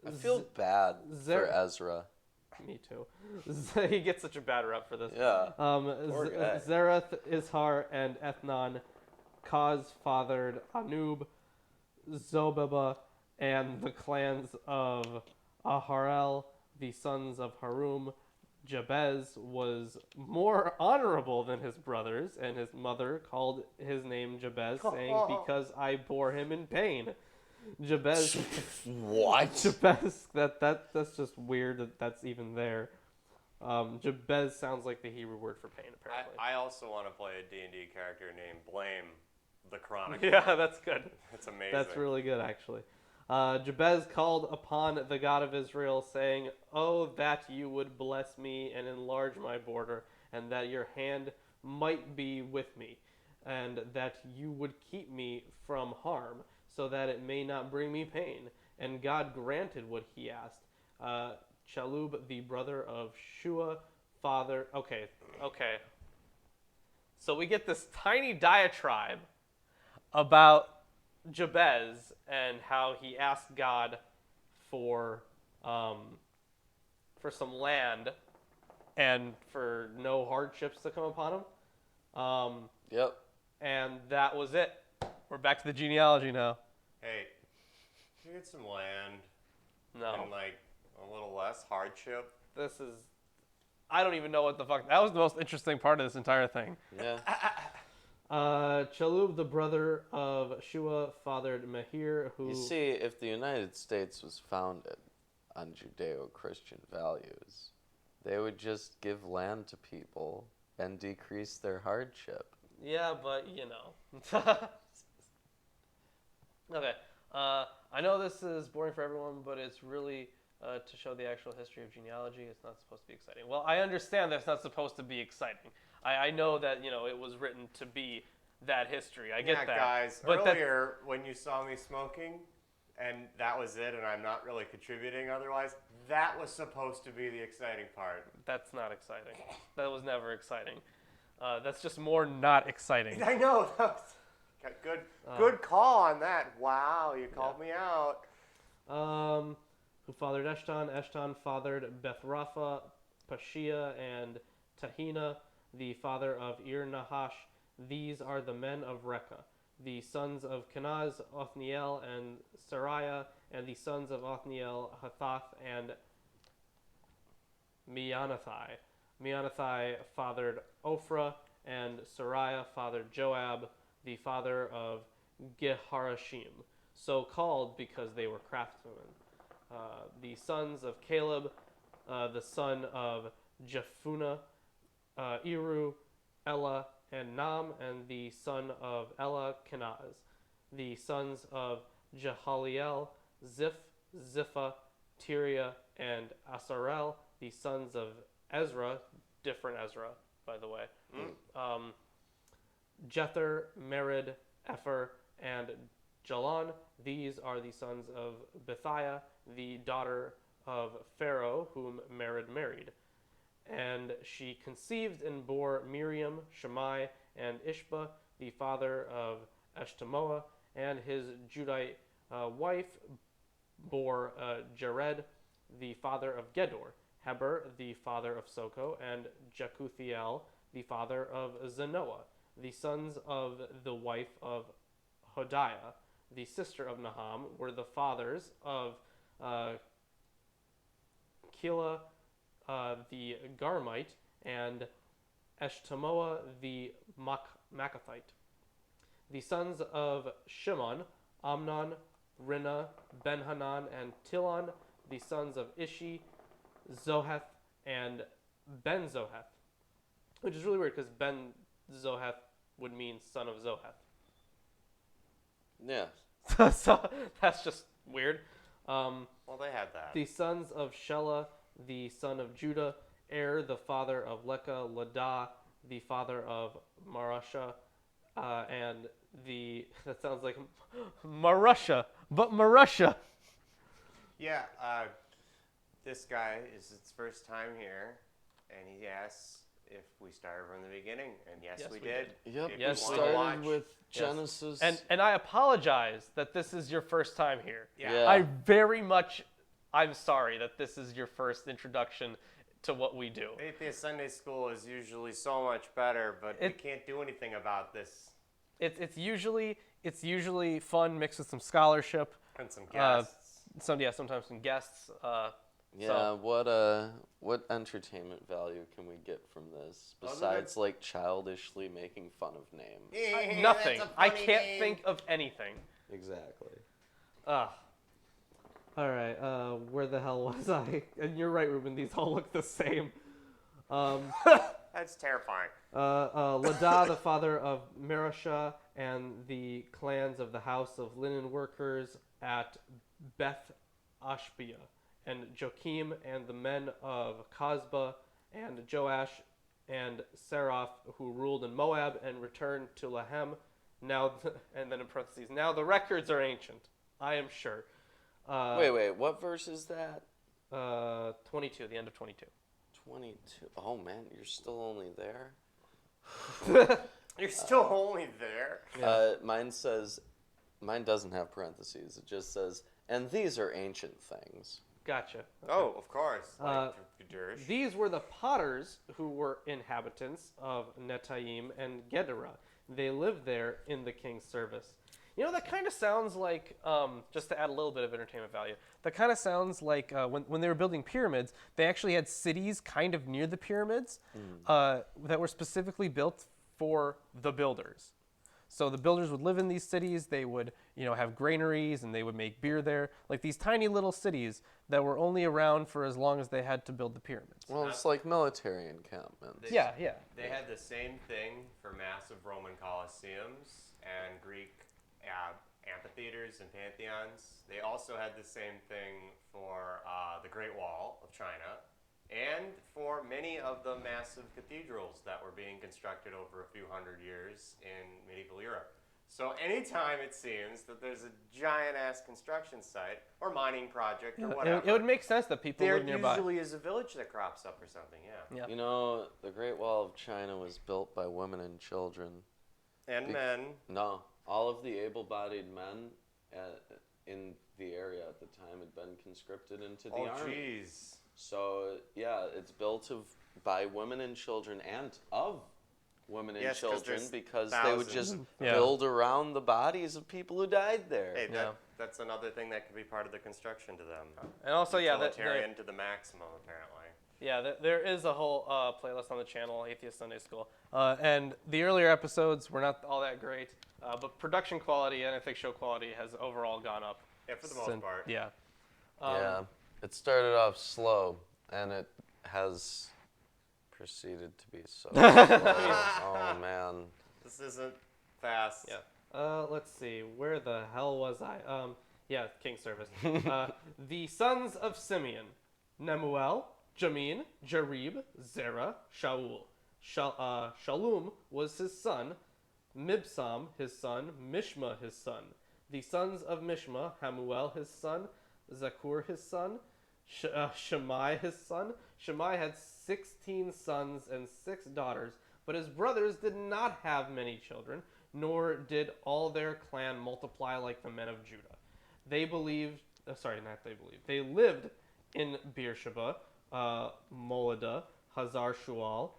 I feel bad for Ezra. Me too. He gets such a bad rep for this. Yeah. Poor guy. Zereth, Ishar, and Ethnon. Kaz fathered Anub, Zobeba, and the clans of Aharel, the sons of Harum. Jabez was more honorable than his brothers, and his mother called his name Jabez, saying, "Because I bore him in pain." Jabez. What? Jabez. That's just weird that that's even there. Jabez sounds like the Hebrew word for pain, apparently. I also want to play a D&D character named Blame the Chronicler. Yeah, that's good. That's amazing. That's really good, actually. Jabez called upon the God of Israel, saying, "Oh, that you would bless me and enlarge my border, and that your hand might be with me, and that you would keep me from harm, so that it may not bring me pain." And God granted what he asked. Chalub, the brother of Shua, father... Okay. So we get this tiny diatribe about Jabez and how he asked God for some land and for no hardships to come upon him. Yep. And that was it. We're back to the genealogy now. Hey, can you get some land No. and like a little less hardship? This is... I don't even know what the fuck... That was the most interesting part of this entire thing. Yeah. Chalub, the brother of Shua, fathered Mehir, who... You see, if the United States was founded on Judeo-Christian values, they would just give land to people and decrease their hardship. Yeah, but, you know. Okay. I know this is boring for everyone, but it's really to show the actual history of genealogy. It's not supposed to be exciting. Well, I understand that it's not supposed to be exciting. I know that, you know, it was written to be that history. I get that. Guys, but earlier when you saw me smoking and that was it and I'm not really contributing otherwise, that was supposed to be the exciting part. That's not exciting. That was never exciting. That's just more not exciting. I know. That was good call on that. Wow, you called me out. Who fathered Eshton. Eshton fathered Bethrapha, Pashia, and Tahina, the father of Ir-Nahash. These are the men of Rekha, the sons of Kenaz, Othniel, and Sariah, and the sons of Othniel, Hathath, and Meonathai. Meonathai fathered Ophrah, and Sariah fathered Joab, the father of Geharashim, so called because they were craftsmen. The sons of Caleb, the son of Jephunneh, Eru, Ella, and Nam, and the son of Ella, Kenaz. The sons of Jehaliel, Ziph, Zipha, Tiria, and Asarel. The sons of Ezra, different Ezra, by the way. Jether, Merid, Epher, and Jalon. These are the sons of Bethiah, the daughter of Pharaoh, whom Merid married. And she conceived and bore Miriam, Shammai, and Ishba, the father of Eshtemoa, and his Judite wife bore Jared, the father of Gedor, Heber, the father of Soko, and Jekuthiel, the father of Zanoah. The sons of the wife of Hodiah, the sister of Naham, were the fathers of Kila, the Garmite, and Eshtemoa, the Makathite. The sons of Shimon, Amnon, Rinna, Ben-Hanan, and Tilon. The sons of Ishi, Zoheth, and Ben-Zoheth. Which is really weird because Ben-Zoheth would mean son of Zoheth. Yeah. So that's just weird. Well, they had that. The sons of Shelah, the son of Judah, the father of Leka, Ladah, the father of Marusha, and that sounds like Marusha, but Marusha. Yeah, this guy is his first time here, and he asks if we started from the beginning, and yes, we did. Yep, If Yes, you we wanna did. started watch- with Genesis. And I apologize that this is your first time here. Yeah. I'm sorry that this is your first introduction to what we do. Atheist Sunday School is usually so much better, but we It- can't do anything about this. It's usually fun mixed with some scholarship. And some guests. Sometimes some guests. Yeah, what entertainment value can we get from this Other besides like childishly making fun of names? Nothing. That's a I funny can't name. think of anything. Exactly. All right. Where the hell was I? And you're right, Ruben. These all look the same. That's terrifying. Ladah, the father of Marusha, and the clans of the house of linen workers at Beth Ashbia, and Joachim, and the men of Cosba, and Joash, and Seraph, who ruled in Moab and returned to Lahem. Now, and then in parentheses, now the records are ancient, I am sure. Wait, what verse is that? 22, the end of 22. 22. Oh man, you're still only there? You're still only there. Mine doesn't have parentheses. It just says, and these are ancient things. Gotcha. Oh, of course. Like Gedurish. These were the potters who were inhabitants of Netaim and Gedera. They lived there in the king's service. You know, that kind of sounds like, just to add a little bit of entertainment value, that kind of sounds like when they were building pyramids, they actually had cities kind of near the pyramids that were specifically built for the builders. So the builders would live in these cities, they would, have granaries, and they would make beer there. Like these tiny little cities that were only around for as long as they had to build the pyramids. Well, it's like military encampments. Yeah. They had the same thing for massive Roman colosseums and Greek amphitheaters and pantheons. They also had the same thing for the Great Wall of China and for many of the massive cathedrals that were being constructed over a few hundred years in medieval Europe. So anytime it seems that there's a giant-ass construction site or mining project or whatever, It would make sense that people there live nearby. usually is a village that crops up or something, yeah. You know, the Great Wall of China was built by women and children. And men. No, all of the able-bodied men in the area at the time had been conscripted into the army. Jeez. So, yeah, it's built by women and children and of women and Yes, 'cause children there's because they would just thousands. Yeah. build around the bodies of people who died there. Hey, Yeah. that's another thing that could be part of the construction to them. And also, Utilitarian to the maximum, apparently. there is a whole playlist on the channel, Atheist Sunday School. And the earlier episodes were not all that great, but production quality and I think show quality has overall gone up. Yeah, for the most part. Yeah. Yeah, it started off slow, and it has proceeded to be so slow. Oh, man. This isn't fast. Yeah. Let's see. Where the hell was I? King service. The sons of Simeon: Nemuel, Jamin, Jarib, Zerah, Shaul. Shalom was his son. Mibsam his son. Mishma his son. The sons of Mishma: Hamuel his son. Zakur his son. Shammai his son. Shammai had 16 sons and 6 daughters, but his brothers did not have many children, nor did all their clan multiply like the men of Judah. They lived in Beersheba, Molada, Hazar Shual,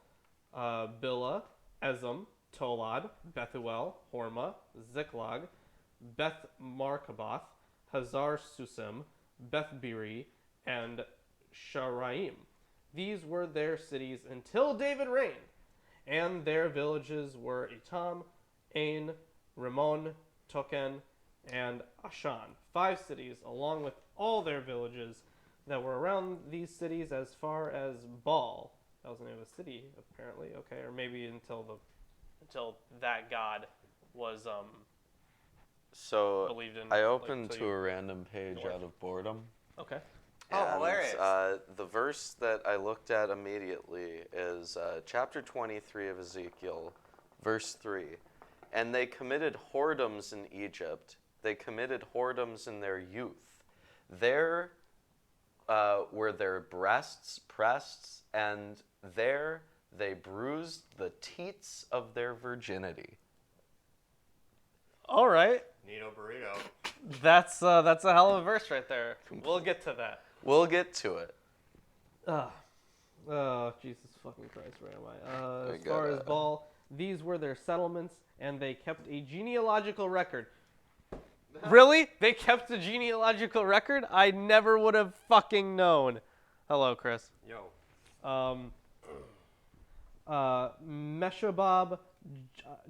Billah, Ezem, Tolad, Bethuel, Hormah, Ziklag, Beth Markaboth, Hazar Susim, Beth Biri, and Sharaim. These were their cities until David reigned, and their villages were Etam, Ain, Rimmon, Token, and Ashan. 5 cities, along with all their villages that were around these cities as far as Baal. That was the name of a city, apparently. Okay, or maybe until that god was So believed in. I opened like, to a random page north. out of boredom. Okay. Oh, hilarious. The verse that I looked at immediately is chapter 23 of Ezekiel, verse 3. And they committed whoredoms in Egypt. They committed whoredoms in their youth. There were their breasts pressed, and there they bruised the teats of their virginity. All right. Nito burrito. That's a hell of a verse right there. We'll get to that. We'll get to it. Oh, Jesus fucking Christ, where am I? I As far as gotta- Baal, these were their settlements, and they kept a genealogical record. Really? They kept a genealogical record? I never would have fucking known. Hello, Chris. Yo. Meshabab,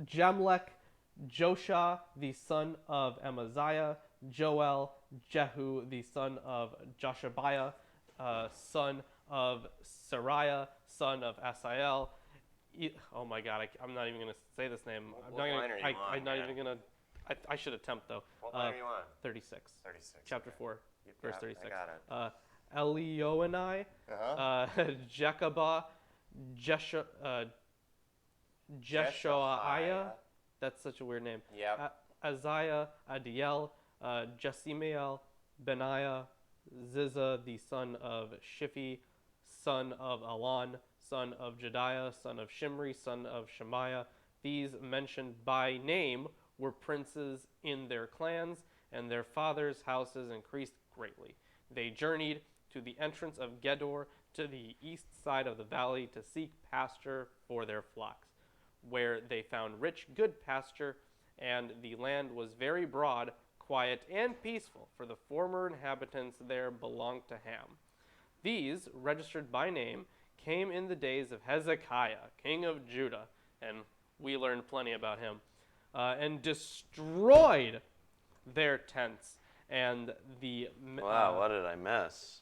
Jamlech, Joshua, the son of Amaziah, Joel, Jehu, the son of Joshabiah, son of Sariah, son of Asael. Oh my God, I'm not even gonna say this name. What line are you on, I'm not man? even gonna. I should attempt though. What line are you on? 36. 36. Chapter 4, verse Yeah, 36. I got it. Elioenai, Jechabah, Jeshoiah. That's such a weird name. Yep. Azariah, Adiel, Jesimael, Benaiah, Ziza, the son of Shiphi, son of Alon, son of Jediah, son of Shimri, son of Shemaiah. These mentioned by name were princes in their clans, and their fathers' houses increased greatly. They journeyed to the entrance of Gedor to the east side of the valley to seek pasture for their flocks, where they found rich, good pasture, and the land was very broad, quiet, and peaceful, for the former inhabitants there belonged to Ham. These, registered by name, came in the days of Hezekiah, king of Judah, and we learned plenty about him, and destroyed their tents and the... Wow, what did I miss?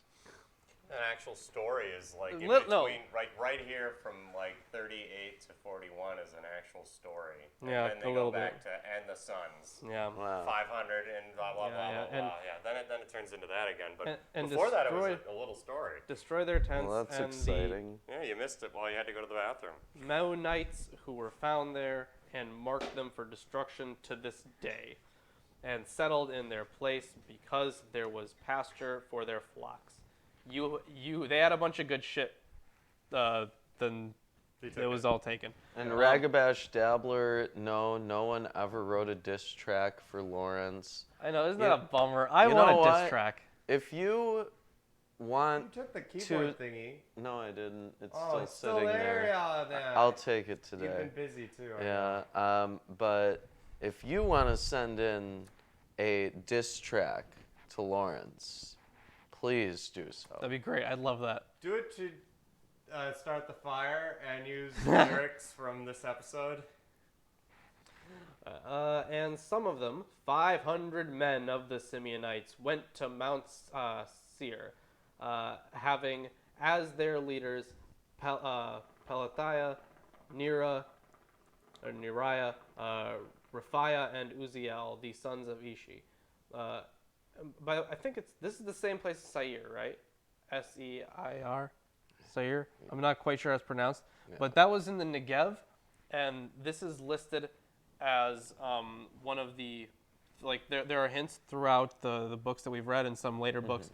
An actual story is like in No. between, right here from like 38 to 41 is an actual story. And Yeah, then a they go little back to and the sons. Yeah. Wow. 500 and blah blah Yeah, blah yeah, blah and- blah. Yeah, then it turns into that again. But and before that, it was destroyed- a little story. Destroy their tents Well, that's and exciting. Yeah, you missed it while you had to go to the bathroom. the Meunites who were found there and marked them for destruction to this day, and settled in their place because there was pasture for their flocks. They had a bunch of good shit. Then it was all taken. And Ragabash Dabbler, no one ever wrote a diss track for Lawrence. I know, isn't You- that a bummer? I you want know a diss what? track. If you want took the keyboard thingy. No, I didn't. It's Oh, still it's sitting still there. Yeah, then. I'll take it today. You've been busy too. Yeah, but if you want to send in a diss track to Lawrence, please do so. That'd be great. I'd love that. Do it to start the fire and use lyrics from this episode. And some of them, 500 men of the Simeonites, went to Mount Seir, having as their leaders Pelathiah, Neriah, Raphiah, and Uziel, the sons of Ishi. But I think this is the same place as Seir, right? Seir, Seir. I'm not quite sure how it's pronounced, but that was in the Negev, and this is listed as one of the, like there are hints throughout the books that we've read and some later books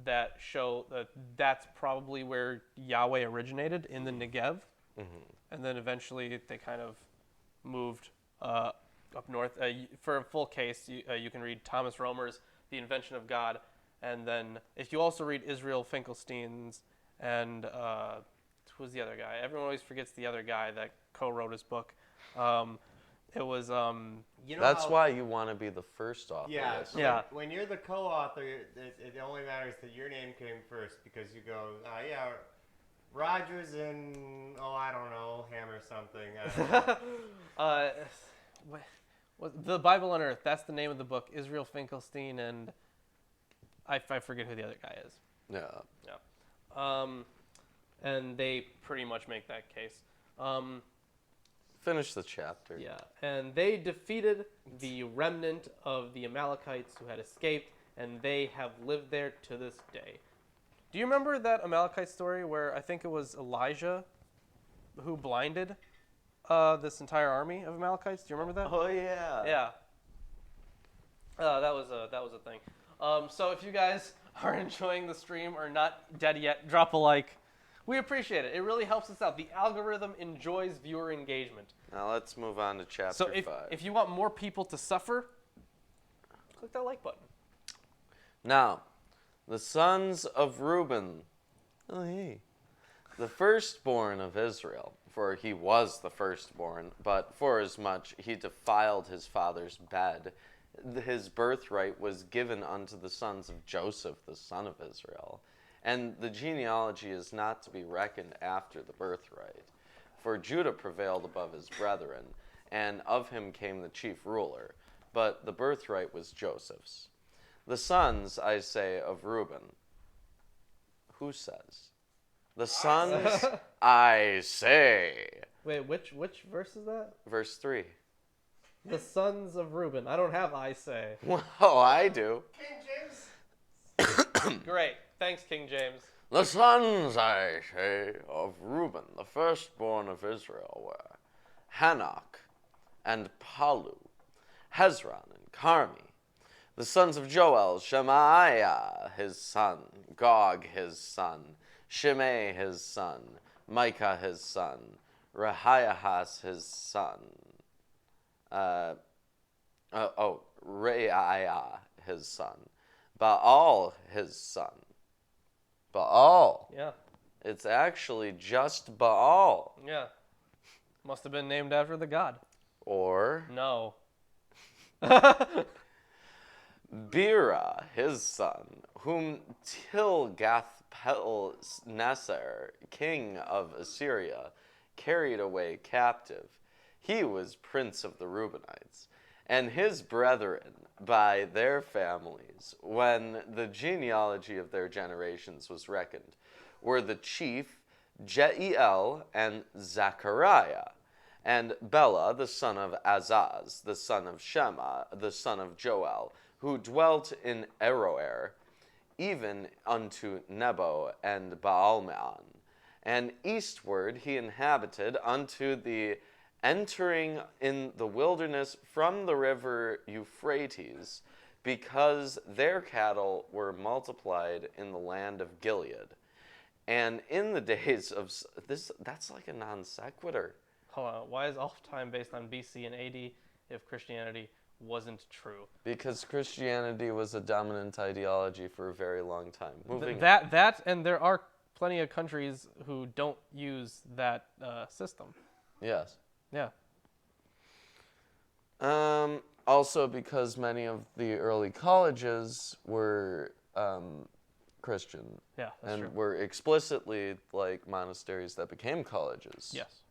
that show that that's probably where Yahweh originated, in the Negev, and then eventually they kind of moved up north. For a full case, you can read Thomas Romer's The Invention of God, and then if you also read Israel Finkelstein's and who's the other guy? Everyone always forgets the other guy that co-wrote his book. It was You know That's how- why you want to be the first author. Yeah, list. so Yeah. When you're the co-author, it only matters that your name came first because you go, yeah, Rogers and I don't know, Ham or something. I don't know. The Bible on Earth. That's the name of the book. Israel Finkelstein and I forget who the other guy is. Yeah. And they pretty much make that case. Finish the chapter. Yeah, and they defeated the remnant of the Amalekites who had escaped and they have lived there to this day. Do you remember that Amalekite story where I think it was Elijah who blinded this entire army of Amalekites? Do you remember that? Oh yeah. Yeah. That was a thing. So if you guys are enjoying the stream or not dead yet, drop a like. We appreciate it. It really helps us out. The algorithm enjoys viewer engagement. Now let's move on to chapter So 5. if you want more people to suffer, click that like button. Now, the sons of Reuben, the firstborn of Israel, for he was the firstborn, but forasmuch he defiled his father's bed, his birthright was given unto the sons of Joseph, the son of Israel. And the genealogy is not to be reckoned after the birthright. For Judah prevailed above his brethren, and of him came the chief ruler. But the birthright was Joseph's. The sons, I say, of Reuben. Who says? The sons, I say. Wait, which verse is that? Verse 3. The sons of Reuben. I don't have I say. Well, I do. King James. Great. Thanks, King James. The sons, I say, of Reuben, the firstborn of Israel, were Hanok and Palu, Hezron and Carmi. The sons of Joel, Shemaiah his son, Gog his son, Shimei his son, Micah his son, Rehiahas his son, Reiah his son, Baal his son. Baal. Yeah. It's actually just Baal. Yeah. Must have been named after the god. Or No. Bera, his son, whom Tilgath-Pilneser, king of Assyria, carried away captive. He was prince of the Reubenites, and his brethren by their families, when the genealogy of their generations was reckoned, were the chief Jeiel and Zechariah, and Bela, the son of Azaz, the son of Shema, the son of Joel, who dwelt in Aroer, even unto Nebo and Baalmeon. And eastward he inhabited unto the entering in the wilderness from the river Euphrates, because their cattle were multiplied in the land of Gilead. And in the days of this, that's like a non sequitur. Hold on. Why is all time based on BC and AD if Christianity wasn't true? Because Christianity was a dominant ideology for a very long time. Moving That and there are plenty of countries who don't use that system. Yes. Yeah. Also because many of the early colleges were Christian. Yeah, that's and true. were explicitly like monasteries that became colleges. Yes.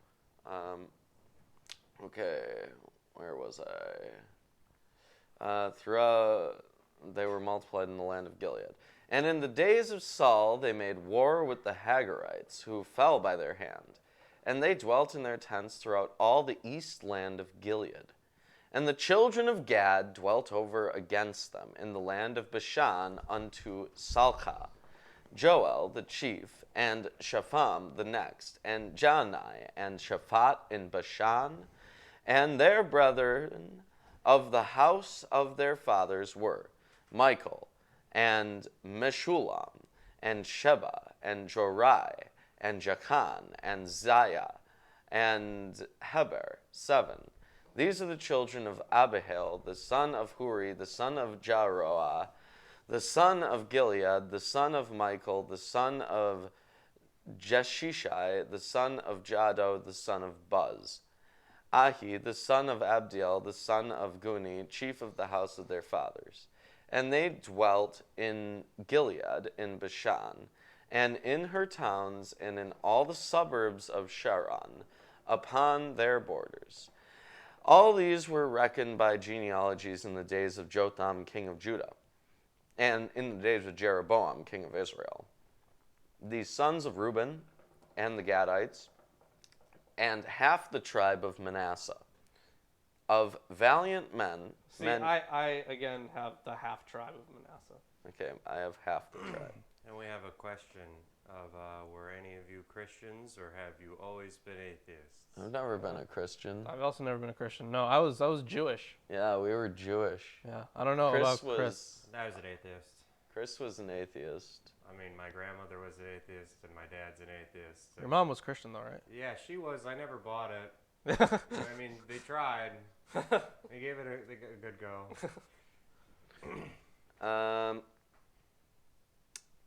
Okay, where was I? They were multiplied in the land of Gilead. And in the days of Saul they made war with the Hagarites, who fell by their hand. And they dwelt in their tents throughout all the east land of Gilead. And the children of Gad dwelt over against them in the land of Bashan unto Salcah, Joel the chief, and Shapham the next, and Janai, and Shaphat in Bashan, and their brethren of the house of their fathers were Michael, and Meshulam, and Sheba, and Jorai, and Jachan, and Zaya, and Heber, 7. These are the children of Abihail, the son of Huri, the son of Jaroah, the son of Gilead, the son of Michael, the son of Jeshishai, the son of Jado, the son of Buz. Ahi, the son of Abdiel, the son of Guni, chief of the house of their fathers. And they dwelt in Gilead, in Bashan, and in her towns, and in all the suburbs of Sharon, upon their borders. All these were reckoned by genealogies in the days of Jotham, king of Judah, and in the days of Jeroboam, king of Israel. The sons of Reuben, and the Gadites, and half the tribe of Manasseh, of valiant men. See, I again have the half tribe of Manasseh. Okay, I have half the tribe. And we have a question of, were any of you Christians or have you always been atheists? I've never been a Christian. I've also never been a Christian. No, I was Jewish. Yeah, we were Jewish. Yeah, I don't know about Chris. I was an atheist. Chris was an atheist. I mean, my grandmother was an atheist and my dad's an atheist. Your mom was Christian though, right? Yeah, she was. I never bought it. I mean, they tried. They gave it a good go.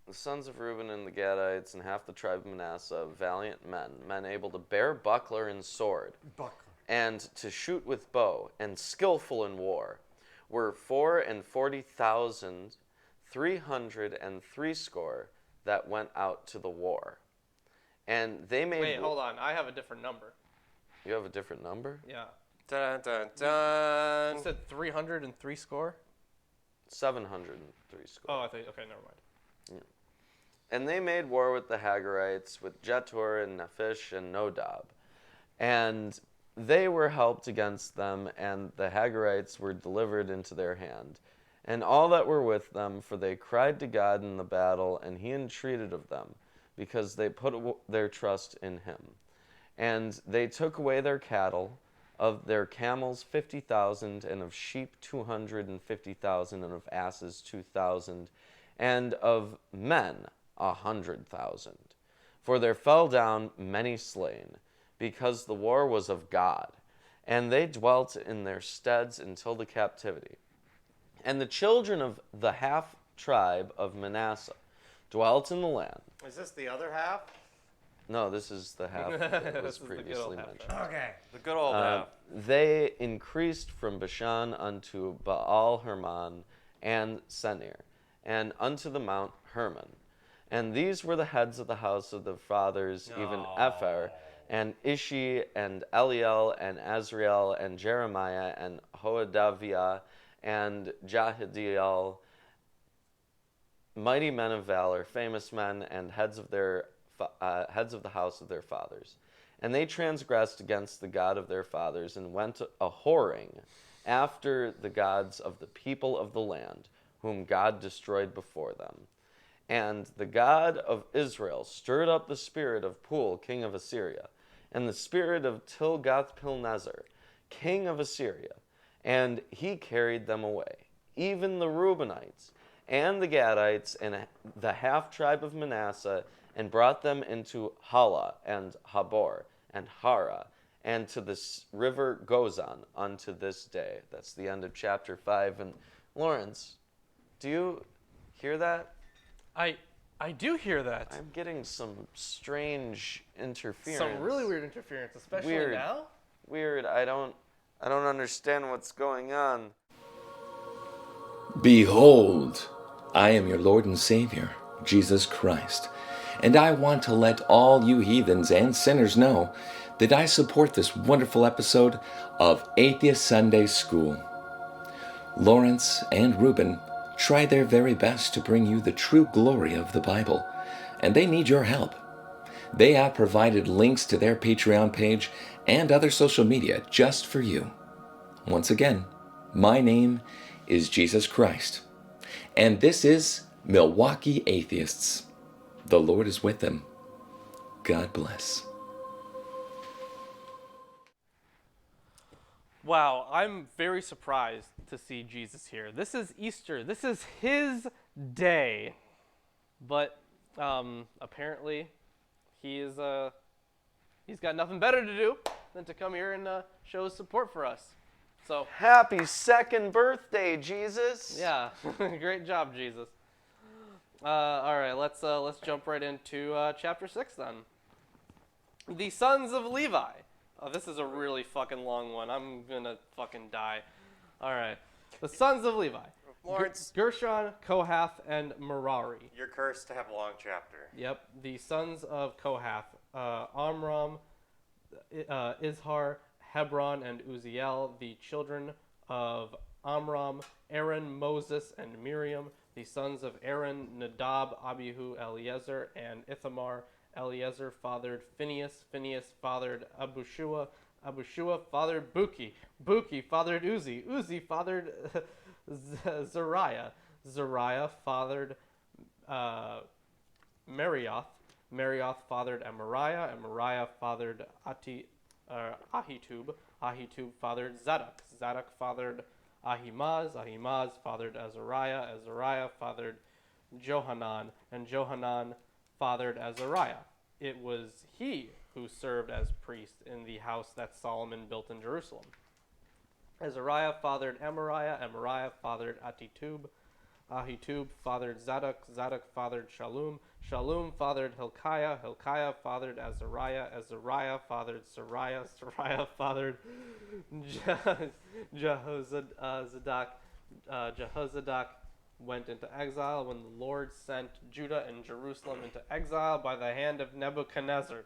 The sons of Reuben and the Gadites and half the tribe of Manasseh, valiant men able to bear buckler and sword, and to shoot with bow, and skillful in war, were 44,360 that went out to the war. And they made... Wait, hold on. I have a different number. You have a different number? Yeah. Dun, dun, dun. You said 303 score? 703 score. Oh, I think... Okay, never mind. And they made war with the Hagarites, with Jetur and Nephish and Nodab. And they were helped against them, and the Hagarites were delivered into their hand. And all that were with them, for they cried to God in the battle, and he entreated of them, because they put their trust in him. And they took away their cattle, of their camels 50,000, and of sheep 250,000, and of asses 2,000, and of men 100,000. For there fell down many slain, because the war was of God, and they dwelt in their steads until the captivity. And the children of the half tribe of Manasseh dwelt in the land. Is this the other half? No, this is the half that was previously mentioned. Okay, the good old half. They increased from Bashan unto Baal Hermon and Senir, and unto the Mount Hermon. And these were the heads of the house of the fathers, even Epher, and Ishi, and Eliel, and Azriel, and Jeremiah, and Hoadaviah, and Jahidiel, mighty men of valor, famous men, and heads of the house of their fathers. And they transgressed against the God of their fathers, and went a-whoring after the gods of the people of the land, whom God destroyed before them. And the God of Israel stirred up the spirit of Pul, king of Assyria, and the spirit of Tilgath-Pilneser, king of Assyria, and he carried them away, even the Reubenites, and the Gadites, and the half-tribe of Manasseh, and brought them into Hala, and Habor, and Hara, and to this river Gozan unto this day. That's the end of chapter 5. And Lawrence, do you hear that? I do hear that. I'm getting some strange interference. Some really weird interference, especially Weird. now. Weird. I don't understand what's going on. Behold, I am your Lord and Savior, Jesus Christ, and I want to let all you heathens and sinners know that I support this wonderful episode of Atheist Sunday School. Lawrence and Reuben try their very best to bring you the true glory of the Bible, and they need your help. They have provided links to their Patreon page and other social media just for you. Once again, my name is Jesus Christ, and this is Milwaukee Atheists. The Lord is with them. God bless. Wow, I'm very surprised to see Jesus here. This is Easter. This is his day. But apparently he's got nothing better to do than to come here and show his support for us. So Happy second birthday, Jesus. yeah, great job, Jesus. All right, let's jump right into chapter 6 then. The sons of Levi. Oh, this is a really fucking long one. I'm gonna fucking die. All right, the sons of Levi. Lawrence, Gershon, Kohath, and Merari. you're cursed to have a long chapter. Yep, the sons of Kohath, Amram, Izhar, Hebron, and Uziel, the children of Amram, Aaron, Moses, and Miriam, the sons of Aaron, Nadab, Abihu, Eleazar, and Ithamar. Eleazar fathered Phinehas, Phinehas fathered Abushua, Abushua fathered Buki. Buki fathered Uzi. Uzi fathered Zariah. Zariah fathered Marioth. Marioth fathered Amariah. Amariah fathered Ahitub. Ahitub fathered Zadok. Zadok fathered Ahimaaz. Ahimaaz fathered Azariah. Azariah fathered Johanan. And Johanan fathered Azariah. It was he who served as priest in the house that Solomon built in Jerusalem. Azariah fathered Amariah. Amariah fathered Ahitub. Ahitub fathered Zadok. Zadok fathered Shallum. Shallum fathered Hilkiah. Hilkiah fathered Azariah. Azariah fathered Sariah. Sariah fathered Jehozadak. Jehozadak went into exile when the Lord sent Judah and Jerusalem into exile by the hand of Nebuchadnezzar.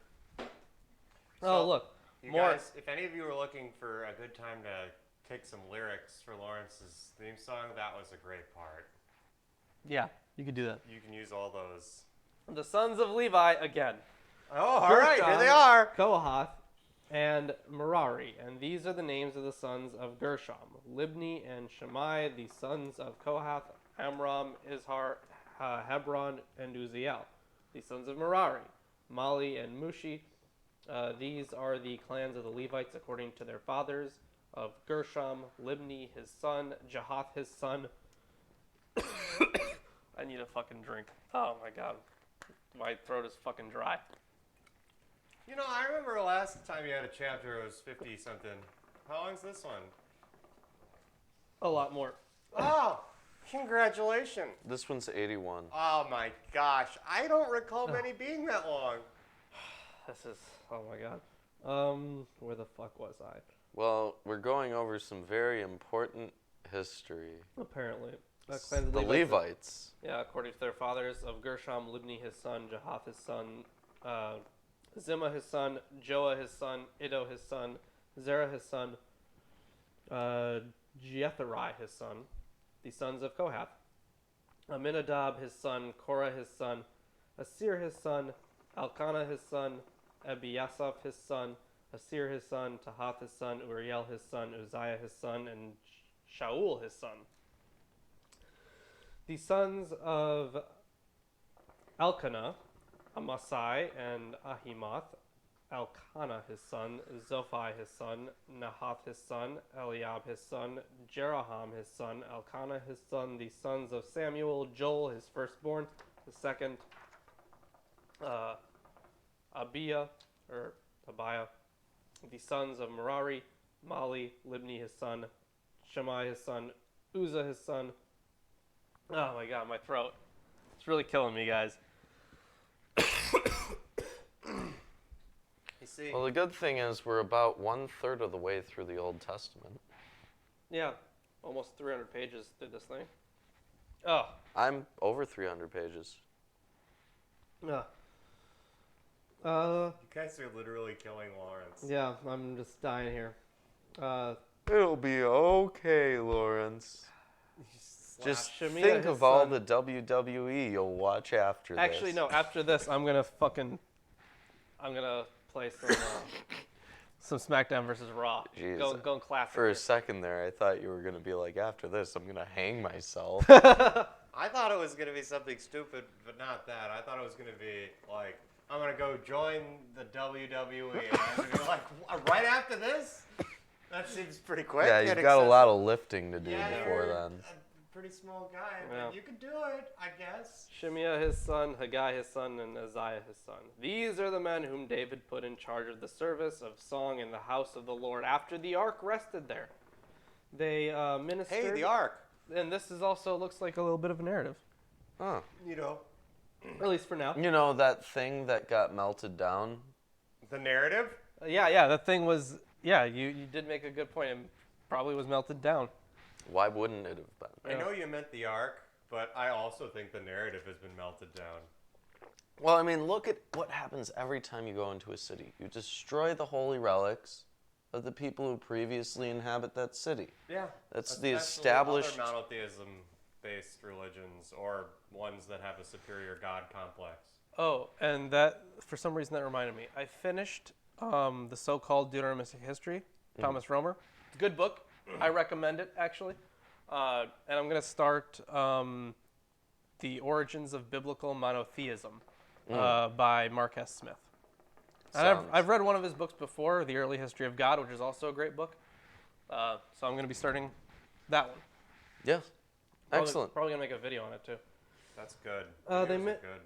Oh, look. You More. guys, if any of you were looking for a good time to take some lyrics for Lawrence's theme song, that was a great part. Yeah, you could do that. You can use all those. The sons of Levi again. Oh, all right, here they are. Kohath and Merari. And these are the names of the sons of Gershom. Libni and Shammai, the sons of Kohath, Amram, Izhar, Hebron, and Uziel. The sons of Merari, Mali and Mushi. These are the clans of the Levites according to their fathers. Of Gershom, Libni, his son, Jahath, his son. I need a fucking drink. Oh my god. My throat is fucking dry. You know, I remember last time you had a chapter, it was 50-something. How long's this one? A lot more. Oh, congratulations. This one's 81. Oh my gosh, I don't recall many being that long. This is, oh my god. Where the fuck was I? Well, we're going over some very important history. Apparently. Clans of The Levites. Yeah, according to their fathers, of Gershom, Libni his son, Jahath his son, Zimmah his son, Joah his son, Iddo his son, Zerah his son, Jetheri his son, the sons of Kohath, Aminadab his son, Korah his son, Asir his son, Elkanah his son, Ebiasaph his son, Asir his son, Tahath his son, Uriel his son, Uzziah his son, and Shaul his son. The sons of Elkanah, Amasai and Ahimath, Elkanah his son, Zophai his son, Nahath his son, Eliab his son, Jeroham his son, Elkanah his son, the sons of Samuel, Joel his firstborn, the second, Abiah, the sons of Merari, Mali, Libni his son, Shammai his son, Uzzah his son. Oh my god, my throat. It's really killing me, guys. You see, Well, the good thing is we're about 1/3 of the way through the Old Testament. Yeah, almost 300 pages through this thing. Oh. I'm over 300 pages. Yeah. you guys are literally killing Lawrence. Yeah, I'm just dying here. It'll be okay, Lawrence. Just Shemiah, think his of all son. the WWE you'll watch after this. Actually, no, after this, I'm gonna play some SmackDown versus Raw. Jeez. Going classic. For a here. second there, I thought you were going to be like, after this, I'm going to hang myself. I thought it was going to be something stupid, but not that. I thought it was going to be like, I'm going to go join the WWE. And I'm going to be like, right after this? That seems pretty quick. Yeah, and you've got a lot excessive. of lifting to do before you're then. a pretty small guy, Yeah. but you could do it, I guess. Shemiah his son, Haggai his son, and Uzziah his son. These are the men whom David put in charge of the service of song in the house of the Lord after the ark rested there. They ministered. Hey, the Ark. And this is also looks like a little bit of a narrative, Huh. You know, at least for now. You know that thing that got melted down? the narrative. Yeah, that thing was. Yeah, you did make a good point. It probably was melted down. Why wouldn't it have been? I know you meant the Ark, but I also think the narrative has been melted down. Well, I mean, look at what happens every time you go into a city. You destroy the holy relics of the people who previously inhabit that city. Yeah. That's the Especially established... other monotheism-based religions or ones that have a superior god complex. Oh, and that for some reason that reminded me. I finished The So-Called Deuteronomistic History, Thomas Romer. It's a good book. I recommend it, actually. And I'm going to start The Origins of Biblical Monotheism by Mark S. Smith. And I've read one of his books before, The Early History of God, which is also a great book. So I'm going to be starting that one. Yes. Excellent. Probably going to make a video on it, too. That's good.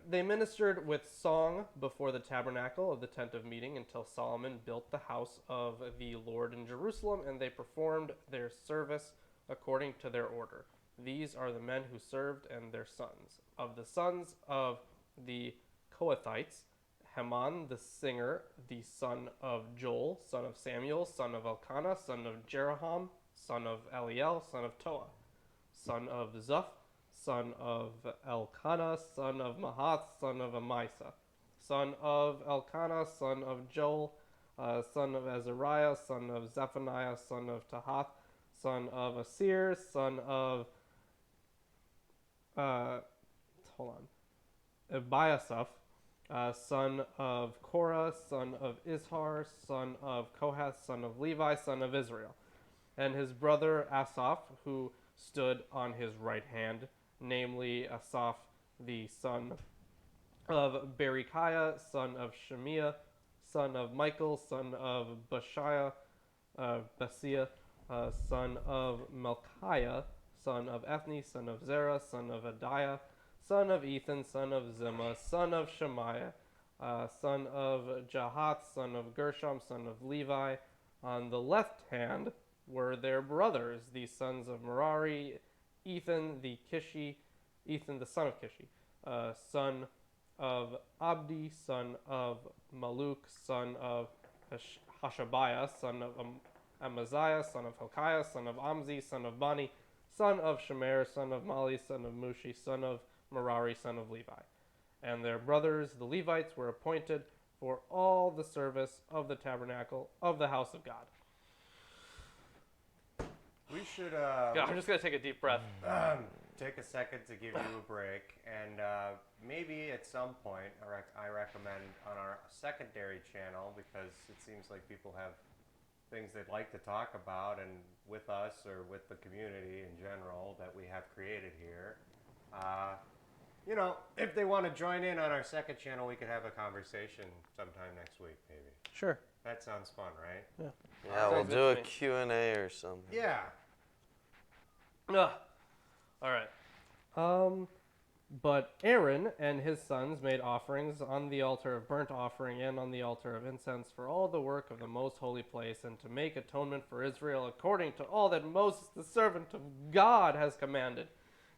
They ministered with song before the tabernacle of the tent of meeting until Solomon built the house of the Lord in Jerusalem, and they performed their service according to their order. These are the men who served and their sons. Of the sons of the Kohathites, Heman the singer, the son of Joel, son of Samuel, son of Elkanah, son of Jeroham, son of Eliel, son of Toa, son of Zuph, son of Elkanah, son of Mahath, son of Amisa, son of Elkanah, son of Joel, son of Azariah, son of Zephaniah, son of Tahath, son of Asir, son of Abiasaph, son of Korah, son of Ishar, son of Kohath, son of Levi, son of Israel, and his brother Asaph, who stood on his right hand, namely Asaph, the son of Berechiah, son of Shemiah, son of Michael, son of Basiah, son of Melchiah, son of Ethni, son of Zerah, son of Adiah, son of Ethan, son of Zimmah, son of Shemaiah, son of Jahath, son of Gershom, son of Levi. On the left hand were their brothers, the sons of Merari, Ethan the son of Kishi, son of Abdi, son of Maluk, son of Hashabiah, son of Amaziah, son of Hilkiah, son of Amzi, son of Bani, son of Shemer, son of Mali, son of Mushi, son of Merari, son of Levi. And their brothers, the Levites, were appointed for all the service of the tabernacle of the house of God. We should Yeah, I'm just going to take a deep breath. take a second to give you a break, and maybe at some point, I recommend on our secondary channel, because it seems like people have things they'd like to talk about, and with us or with the community in general that we have created here. If they want to join in on our second channel, we could have a conversation sometime next week, maybe. Sure. That sounds fun, right? Yeah, we'll do a Q&A or something. Yeah. All right. But Aaron and his sons made offerings on the altar of burnt offering and on the altar of incense for all the work of the most holy place, and to make atonement for Israel according to all that Moses, the servant of God, has commanded.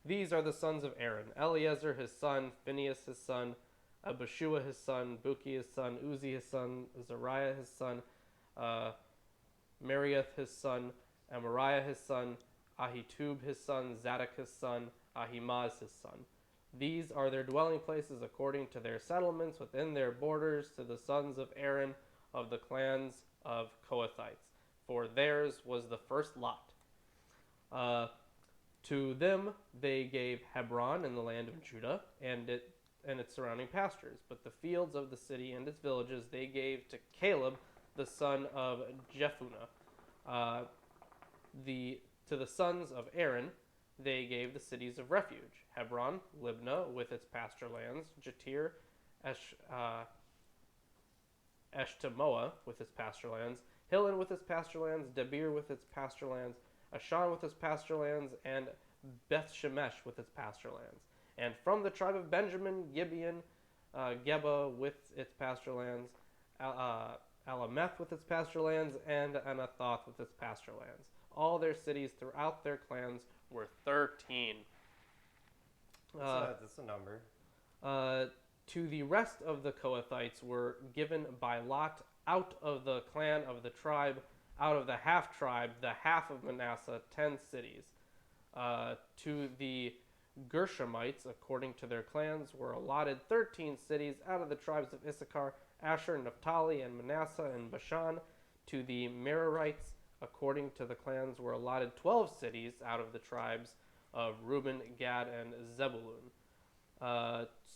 These are the sons of Aaron: Eleazar his son, Phinehas his son, Abishua his son, Buki his son, Uzi his son, Zariah his son, Mariath his son, Amariah his son, Ahitub his son, Zadok his son, Ahimaaz his son. These are their dwelling places according to their settlements within their borders, to the sons of Aaron of the clans of Kohathites, for theirs was the first lot. To them they gave Hebron in the land of Judah and its surrounding pastures, but the fields of the city and its villages they gave to Caleb the son of Jephunneh. To the sons of Aaron they gave the cities of refuge: Hebron, Libnah with its pasture lands, Jatir, Eshtemoa with its pasture lands, Hilon with its pasture lands, Debir with its pasture lands, Ashan with its pasture lands, and Beth Shemesh with its pasture lands. And from the tribe of Benjamin, Gibeon, Geba with its pasture lands, Alameth with its pasture lands, and Anathoth with its pasture lands. All their cities throughout their clans were 13. That's a number. To the rest of the Kohathites were given by lot out of the clan of the tribe, out of the half tribe, the half of Manasseh, 10 cities. To the Gershomites, according to their clans, were allotted 13 cities out of the tribes of Issachar, Asher, Naphtali, and Manasseh, and Bashan. To the Merarites, according to the clans, were allotted 12 cities out of the tribes of Reuben, Gad, and Zebulun.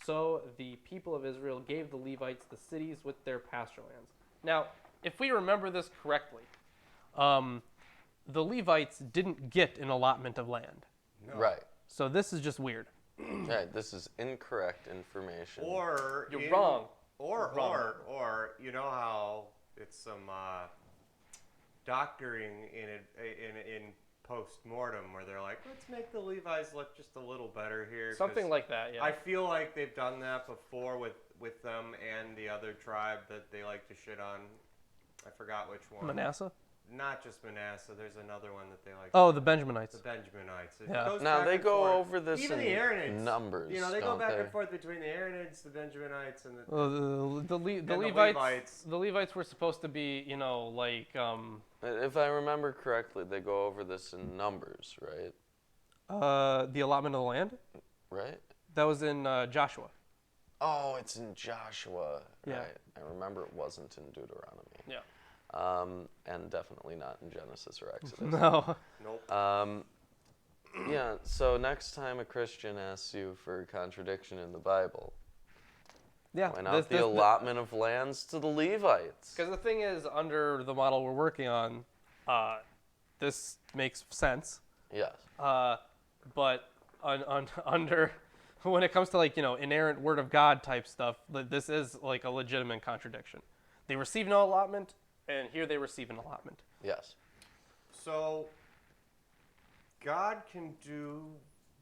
So the people of Israel gave the Levites the cities with their pasture lands. Now, if we remember this correctly, the Levites didn't get an allotment of land. No. Right. So this is just weird. Right. This is incorrect information. Or You're wrong. Or You're wrong. or you know how it's some doctoring in post-mortem where they're like, let's make the Levites look just a little better here. Something like that, yeah. I feel like they've done that before with them and the other tribe that they like to shit on. I forgot which one. Manasseh? Not just Manasseh. There's another one that they like. Oh, the Benjaminites. The Benjaminites. It Yeah. goes Now back they and go forth. over this Even in the Aaronites. numbers. You know, they go don't back they? and forth between the Aaronites, the Benjaminites, and the. The the Levites. Levites. The Levites were supposed to be, like If I remember correctly, they go over this in numbers, right? the allotment of the land. Right? That was in Joshua. Oh, it's in Joshua. Yeah. Right. I remember it wasn't in Deuteronomy. Yeah. And definitely not in Genesis or Exodus. No. Nope. Yeah, so next time a Christian asks you for a contradiction in the Bible, Yeah. point out the allotment of lands to the Levites. Because the thing is, under the model we're working on, this makes sense. Yes. But under when it comes to inerrant word of God type stuff, this is like a legitimate contradiction. They receive no allotment, and here they receive an allotment. Yes. So, God can do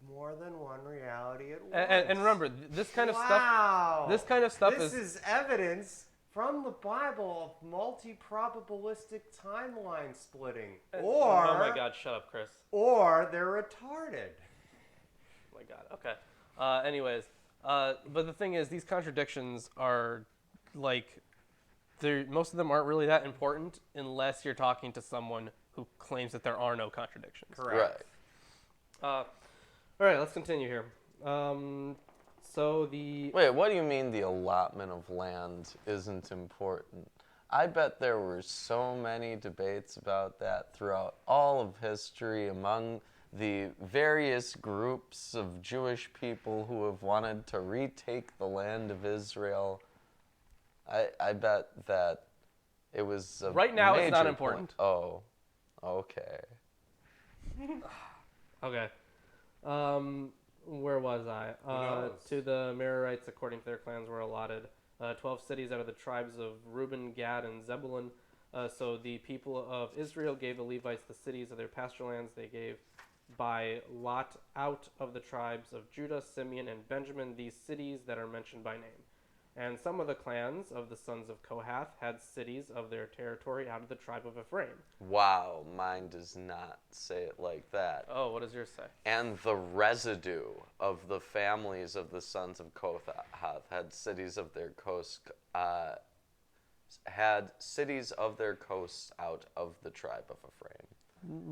more than one reality at once. And remember, this kind of stuff. Wow. This kind of stuff This is evidence from the Bible of multi-probabilistic timeline splitting. Or, oh my God! Shut up, Chris. or they're retarded. Oh my God. Okay. Anyways, but the thing is, these contradictions are most of them aren't really that important unless you're talking to someone who claims that there are no contradictions. Correct. Right. All right, let's continue here. Wait, what do you mean the allotment of land isn't important? I bet there were so many debates about that throughout all of history among the various groups of Jewish people who have wanted to retake the land of Israel. I bet that it was a Right now, it's major not point. important. Oh, okay. Okay. Where was I? knows? To the Merarites, according to their clans, were allotted 12 cities out of the tribes of Reuben, Gad, and Zebulun. So the people of Israel gave the Levites the cities of their pasture lands. They gave by lot out of the tribes of Judah, Simeon, and Benjamin these cities that are mentioned by name. And some of the clans of the sons of Kohath had cities of their territory out of the tribe of Ephraim. Wow, mine does not say it like that. Oh, what does yours say? And the residue of the families of the sons of Kohath had cities of their coasts out of the tribe of Ephraim.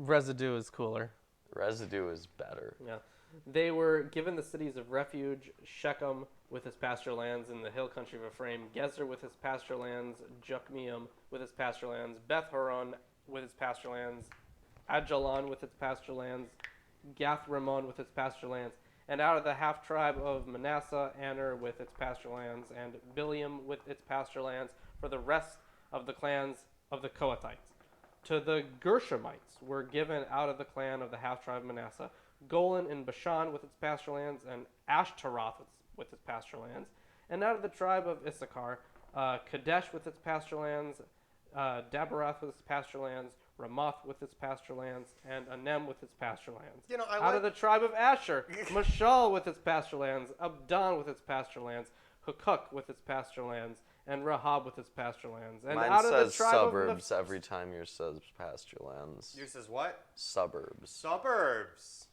Residue is cooler. Residue is better. Yeah. They were given the cities of refuge, Shechem with its pasture lands in the hill country of Ephraim, Gezer with its pasture lands, Jokmeam with its pasture lands, Beth-horon with its pasture lands, Ajalon with its pasture lands, Gath-Rimmon with its pasture lands, and out of the half-tribe of Manasseh, Aner with its pasture lands, and Bileam with its pasture lands, for the rest of the clans of the Kohathites. To the Gershonites were given out of the clan of the half-tribe of Manasseh, Golan in Bashan with its pasture lands, and Ashtaroth with its pasture lands. And out of the tribe of Issachar, Kadesh with its pasture lands, Daberath with its pasture lands, Ramoth with its pasture lands, and Anem with its pasture lands. You know, Out of the tribe of Asher, Mashal with its pasture lands, Abdon with its pasture lands, Hukuk with its pasture lands, and Rahab with its pasture lands. And Mine out of the says tribe suburbs of every time yours says pasture lands. Yours says what? Suburbs. Suburbs.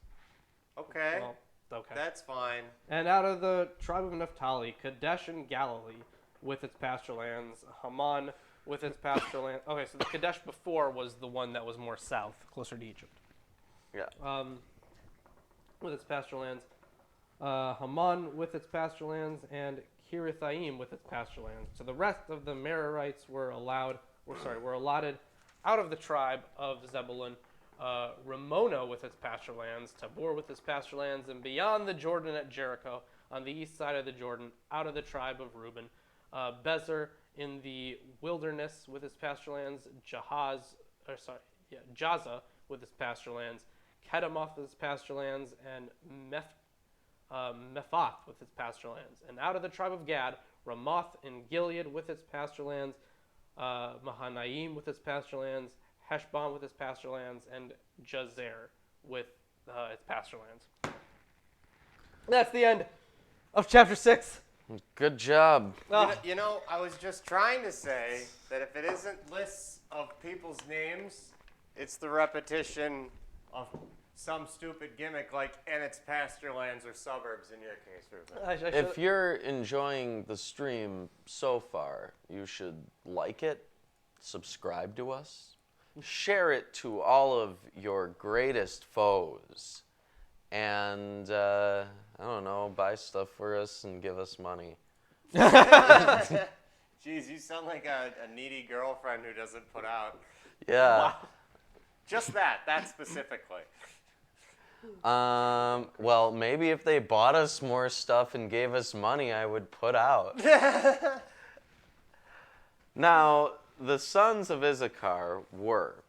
Okay. Well, okay. That's fine. And out of the tribe of Naphtali, Kadesh in Galilee with its pasture lands, Haman with its pasture lands. Okay, so the Kadesh before was the one that was more south, closer to Egypt. Yeah. With its pasture lands, Haman with its pasture lands, and Kirithaim with its pasture lands. So the rest of the Merarites were allotted out of the tribe of Zebulun, Ramona with its pasture lands, Tabor with its pasture lands, and beyond the Jordan at Jericho, on the east side of the Jordan, out of the tribe of Reuben, Bezer in the wilderness with its pasture lands, Jaza with its pasture lands, Kedemoth with its pasture lands, and Mephath with its pasture lands. And out of the tribe of Gad, Ramoth in Gilead with its pasture lands, Mahanaim with its pasture lands, Heshbon with its pasture lands, and Jazer with its pasture lands. That's the end of chapter 6. Good job. You know, I was just trying to say that if it isn't lists of people's names, it's the repetition of some stupid gimmick like, and it's pasture lands or suburbs in your case. If you're enjoying the stream so far, you should like it, subscribe to us, share it to all of your greatest foes, and, I don't know, buy stuff for us and give us money. Jeez, you sound like a needy girlfriend who doesn't put out. Yeah. Wow. Just that specifically. Well, maybe if they bought us more stuff and gave us money, I would put out. Now, the sons of Issachar were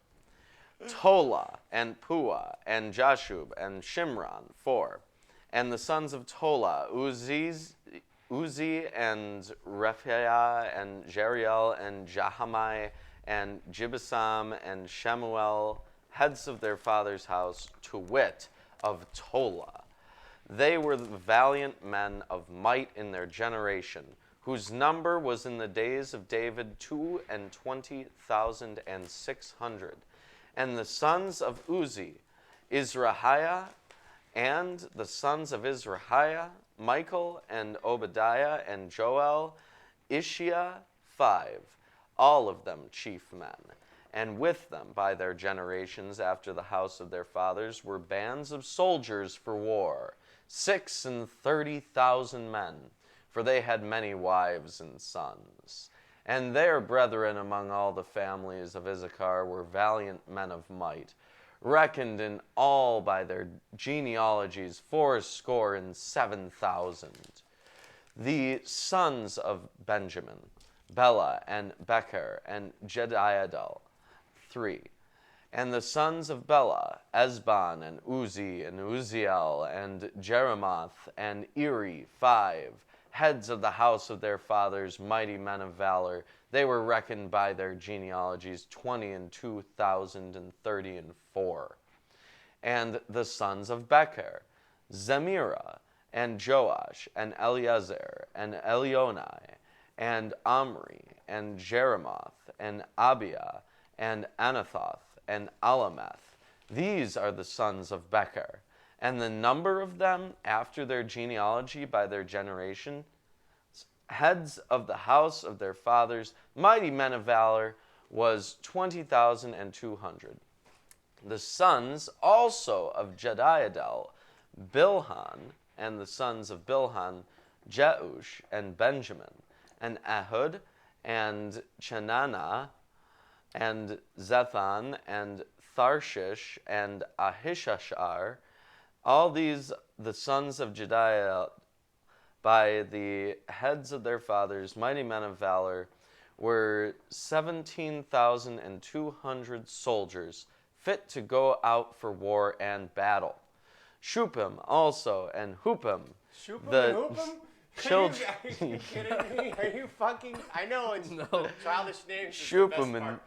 Tola and Puah and Jashub and Shimron, 4. And the sons of Tola, Uzi and Rephaiah and Jeriel and Jahamai and Jibasam and Shemuel, heads of their father's house, to wit, of Tola. They were the valiant men of might in their generation, whose number was in the days of David 22,600. And the sons of Uzi, Izrahiah, and the sons of Izrahiah, Michael and Obadiah and Joel, Ishiah, 5, all of them chief men. And with them, by their generations after the house of their fathers, were bands of soldiers for war, 36,000 men, for they had many wives and sons. And their brethren among all the families of Issachar were valiant men of might, reckoned in all by their genealogies 7,000. The sons of Benjamin, Bela and Becher and Jediadel, 3. And the sons of Bela, Esbon and Uzi and Uziel and Jeremoth and Eri, 5. Heads of the house of their fathers, mighty men of valor. They were reckoned by their genealogies 22,034. And the sons of Becher, Zemirah and Joash and Eliezer and Elionai and Omri and Jeremoth and Abiah and Anathoth and Alameth. These are the sons of Becher. And the number of them after their genealogy by their generation, heads of the house of their fathers, mighty men of valor, was 20,200. The sons also of Jediadel, Bilhan, and the sons of Bilhan, Jeush and Benjamin, and Ehud, and Chenana, and Zethan, and Tharshish, and Ahishashar, all these the sons of Jediah by the heads of their fathers, mighty men of valor, were 17,200 soldiers, fit to go out for war and battle. Shupim also and Hupim, Shupim the and Hupim? children. Are you kidding me? Are you fucking... I know it's childish names. Shupim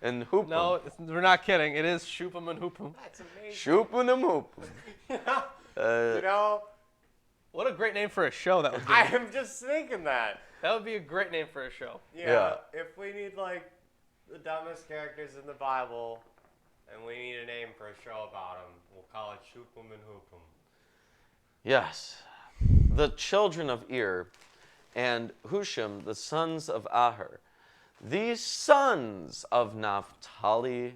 and Hupim. No, we're not kidding. It is Shupim and Hupim. That's amazing. Shupim and Hupim. You know, What a great name for a show that would be. I am just thinking that. That would be a great name for a show. Yeah. If we need, like, the dumbest characters in the Bible, and we need a name for a show about them, we'll call it Shupim and Hupim. Yes. The children of Ir and Hushim, the sons of Aher. These sons of Naphtali,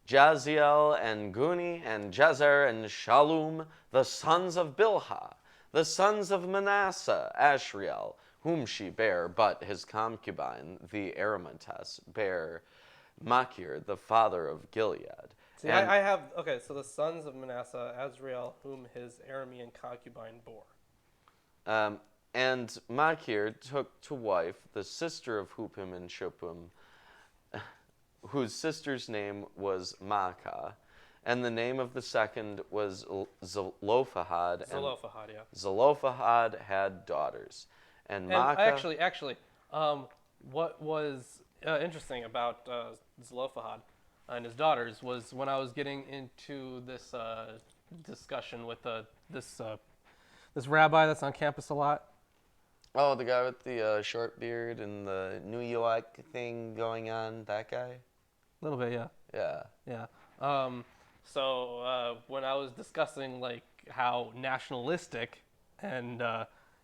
Jaziel and Guni and Jezer and Shalom, the sons of Bilhah, the sons of Manasseh, Ashriel, whom she bare, but his concubine, the Aramatess, bare Machir, the father of Gilead. See, I have, okay, so the sons of Manasseh, Azrael, whom his Aramean concubine bore. And Machir took to wife the sister of Hupim and Shupim, whose sister's name was Maacah, and the name of the second was Zelophehad. Zelophehad, yeah. Zelophehad had daughters, and And Maacah. actually, what was interesting about Zelophehad and his daughters was when I was getting into this discussion with this rabbi that's on campus a lot. Oh, the guy with the short beard and the New York thing going on, that guy? A little bit, yeah. Yeah. Yeah. So when I was discussing like how nationalistic and,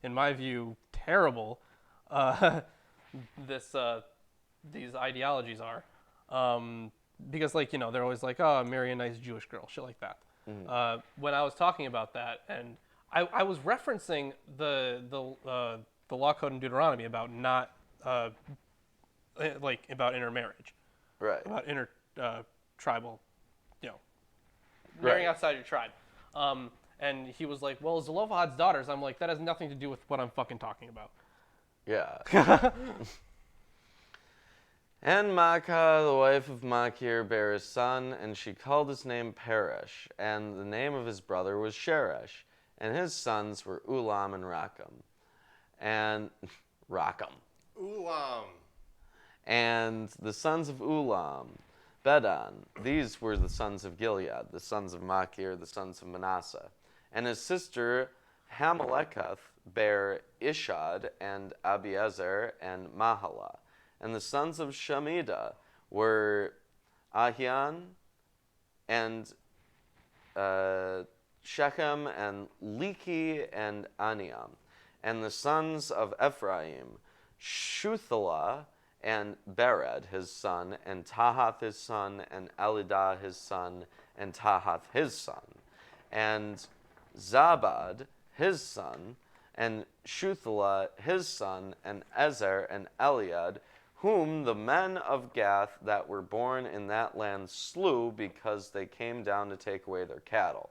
in my view, terrible these ideologies are, because like they're always like, oh, marry a nice Jewish girl, shit like that. When I was talking about that, and I was referencing the law code in Deuteronomy about not about intermarriage, Right. about tribal, marrying outside your tribe. And he was like, well, Zelophehad's daughters. I'm like, that has nothing to do with what I'm fucking talking about. Yeah. And Maacah, the wife of Machir, bare a son, and she called his name Peresh, and the name of his brother was Sheresh, and his sons were Ulam and Rakem. And Rakem. Ulam. And the sons of Ulam, Bedan. These were the sons of Gilead, the sons of Machir, the sons of Manasseh. And his sister Hameleketh bare Ishad and Abiezer and Mahalah. And the sons of Shemida were Ahian and Shechem and Lehi and Aniam. And the sons of Ephraim, Shuthelah and Bered his son, and Tahath his son, and Elidah his son, and Tahath his son. And Zabad his son, and Shuthelah his son, and Ezer and Eliad, whom the men of Gath that were born in that land slew because they came down to take away their cattle.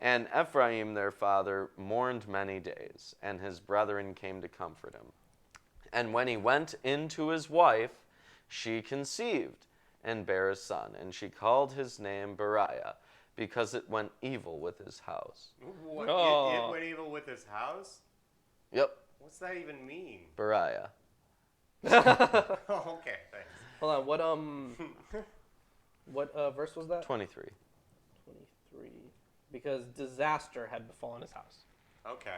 And Ephraim their father mourned many days, and his brethren came to comfort him. And when he went in to his wife, she conceived and bare a son, and she called his name Beriah, because it went evil with his house. What? Oh. It went evil with his house? Yep, What's that even mean? Beriah. Oh, okay, thanks. Hold on, what verse was that? 23. 23. Because disaster had befallen his house. Okay.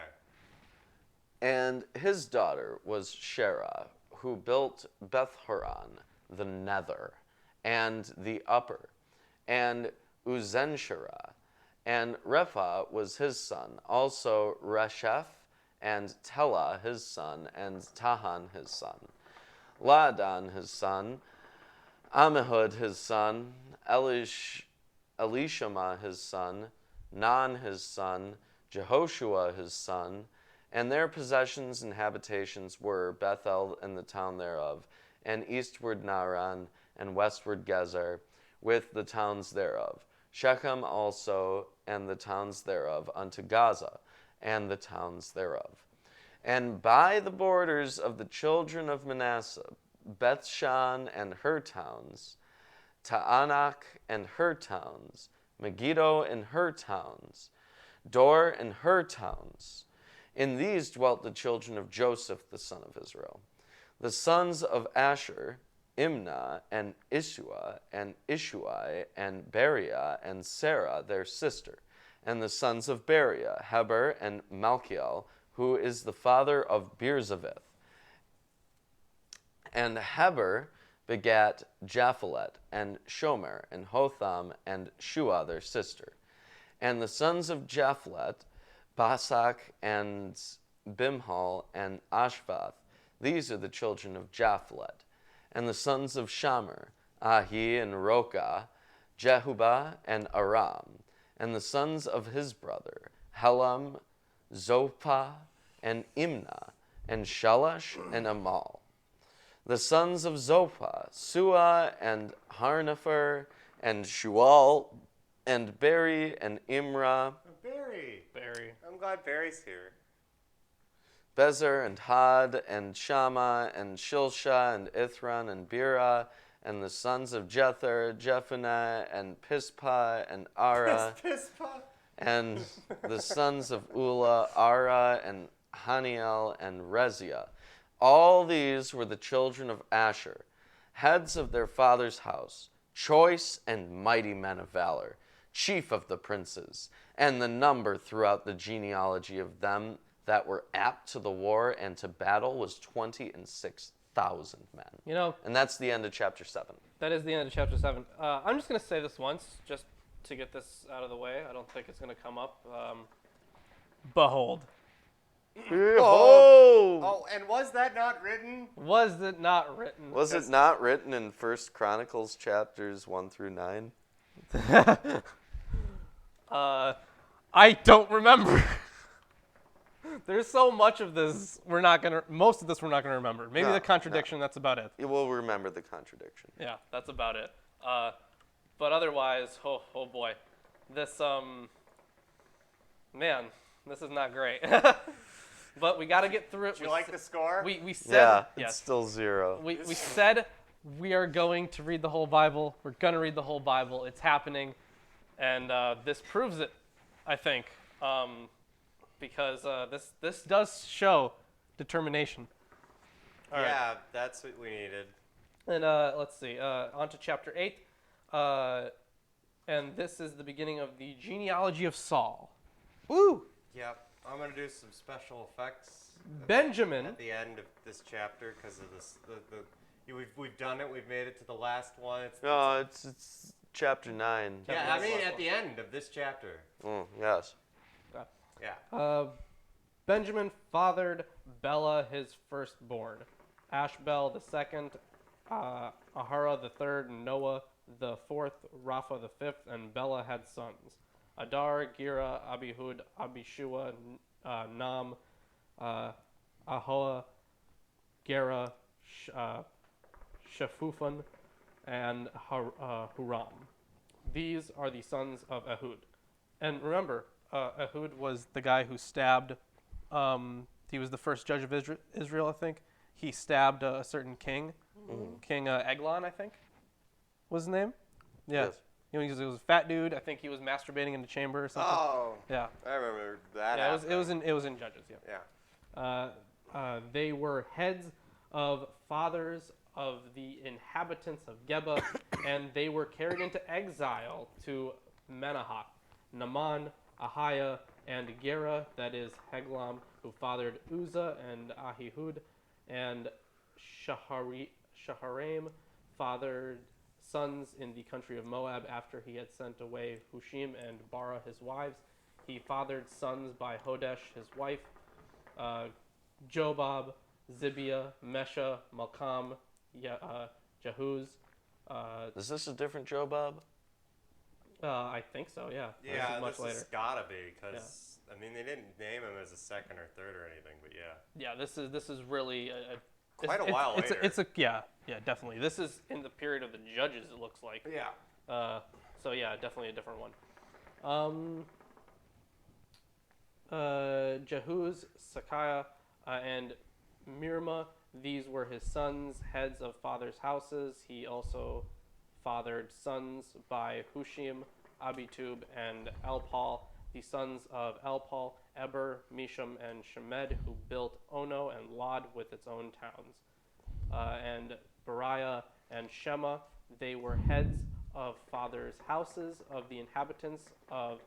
And his daughter was Sherah, who built Beth-horon, the nether, and the upper, and Uzenshirah. And Repha was his son, also Resheph, and Telah his son, and Tahan his son, Laadan his son, Ammihud his son, Elishama his son, Nan his son, Jehoshua his son, and their possessions and habitations were Bethel and the town thereof, and eastward Naaran, and westward Gezer, with the towns thereof, Shechem also, and the towns thereof, unto Gaza, and the towns thereof. And by the borders of the children of Manasseh, Bethshan and her towns, Taanach and her towns, Megiddo and her towns, Dor and her towns. In these dwelt the children of Joseph, the son of Israel. The sons of Asher, Imnah and Isua and Ishuai and Beriah and Sarah, their sister. And the sons of Beriah, Heber and Malchiel, who is the father of Birzavith. And Heber begat Japhelet and Shomer and Hotham and Shua, their sister. And the sons of Japhelet, Basak and Bimhal and Ashvath. These are the children of Japhelet. And the sons of Shamer, Ahi and Roka, Jehubah and Aram. And the sons of his brother, Helam, Zophah, and Imnah, and Shalash and Amal. The sons of Zophah, Sua and Harnepher, and Shual, and Beri and Imrah. Barry. Barry. I'm glad Barry's here. Bezer and Had and Shammah and Shilsha and Ithran and Bera, and the sons of Jether, Jephunneh and Pispa and Ara, Pispa. and the sons of Ula, Ara and Haniel and Reziah. All these were the children of Asher, heads of their father's house, choice and mighty men of valor, chief of the princes, and the number throughout the genealogy of them that were apt to the war and to battle was 26,000 men. You know, And that's the end of chapter 7. that is the end of chapter 7. I'm just going to say this once, just to get this out of the way. I don't think it's going to come up. Behold. Oh, and was that not written? Was it not written? Was it not written in 1 Chronicles chapters 1 through 9? I don't remember. There's so much of this most of this we're not gonna remember. Maybe No, the contradiction, that's about it. We'll remember the contradiction. Yeah, that's about it. But otherwise, oh boy. This, man, this is not great. But we gotta get through it. Did you like the score? We said, Yeah, it's yes. still 0. We said we are going to read the whole Bible. We're going to read the whole Bible. It's happening. And this proves it, I think, because this does show determination. All right. Yeah, that's what we needed. And let's see, on to chapter 8. And this is the beginning of the genealogy of Saul. Woo! Yep, I'm gonna do some special effects Benjamin. at the end of this chapter because of this. We've done it. We've made it to the last one. No, it's chapter 9. Yeah, I mean at the end of this chapter. Yes. Yeah. Benjamin fathered Bela his firstborn, Ashbel the second, Ahara the third, Noah the fourth, Rapha the fifth, and Bela had sons: Adar, Gira, Abihud, Abishua, Nam, Ahoa, Gera, Shafufan, and Huram. These are the sons of Ehud. And remember, Ehud was the guy who stabbed, he was the first judge of Israel, I think. He stabbed a certain king, King Eglon, I think, was his name. Yeah. Yes. You know, he was a fat dude. I think he was masturbating in the chamber or something. Oh, Yeah. I remember that. Yeah, it was in Judges. Yeah. Yeah. They were heads of fathers of the inhabitants of Geba, and they were carried into exile to Menahath, Naaman, Ahiah, and Gera, that is Heglam, who fathered Uzzah and Ahihud, and Shaharaim fathered sons in the country of Moab after he had sent away Hushim and Bara his wives. He fathered sons by Hodesh his wife, Jobab, Zibiah, Mesha, Malcham, Jehuz. Is this a different Jobab? I think so, yeah. Yeah, This is much this later. has gotta be because I mean they didn't name him as a second or third or anything, but yeah. Yeah, this is really Quite a while later. It's a yeah, definitely. This is in the period of the judges. It looks like. Yeah. So yeah, definitely a different one. Jehuz, Sakiah, and Mirma. These were his sons, heads of fathers' houses. He also fathered sons by Hushim, Abitub, and Elpal. The sons of Elpal, Eber, Misham, and Shemed, who built Ono and Lod with its own towns. And Beriah and Shema, they were heads of fathers' houses of the inhabitants of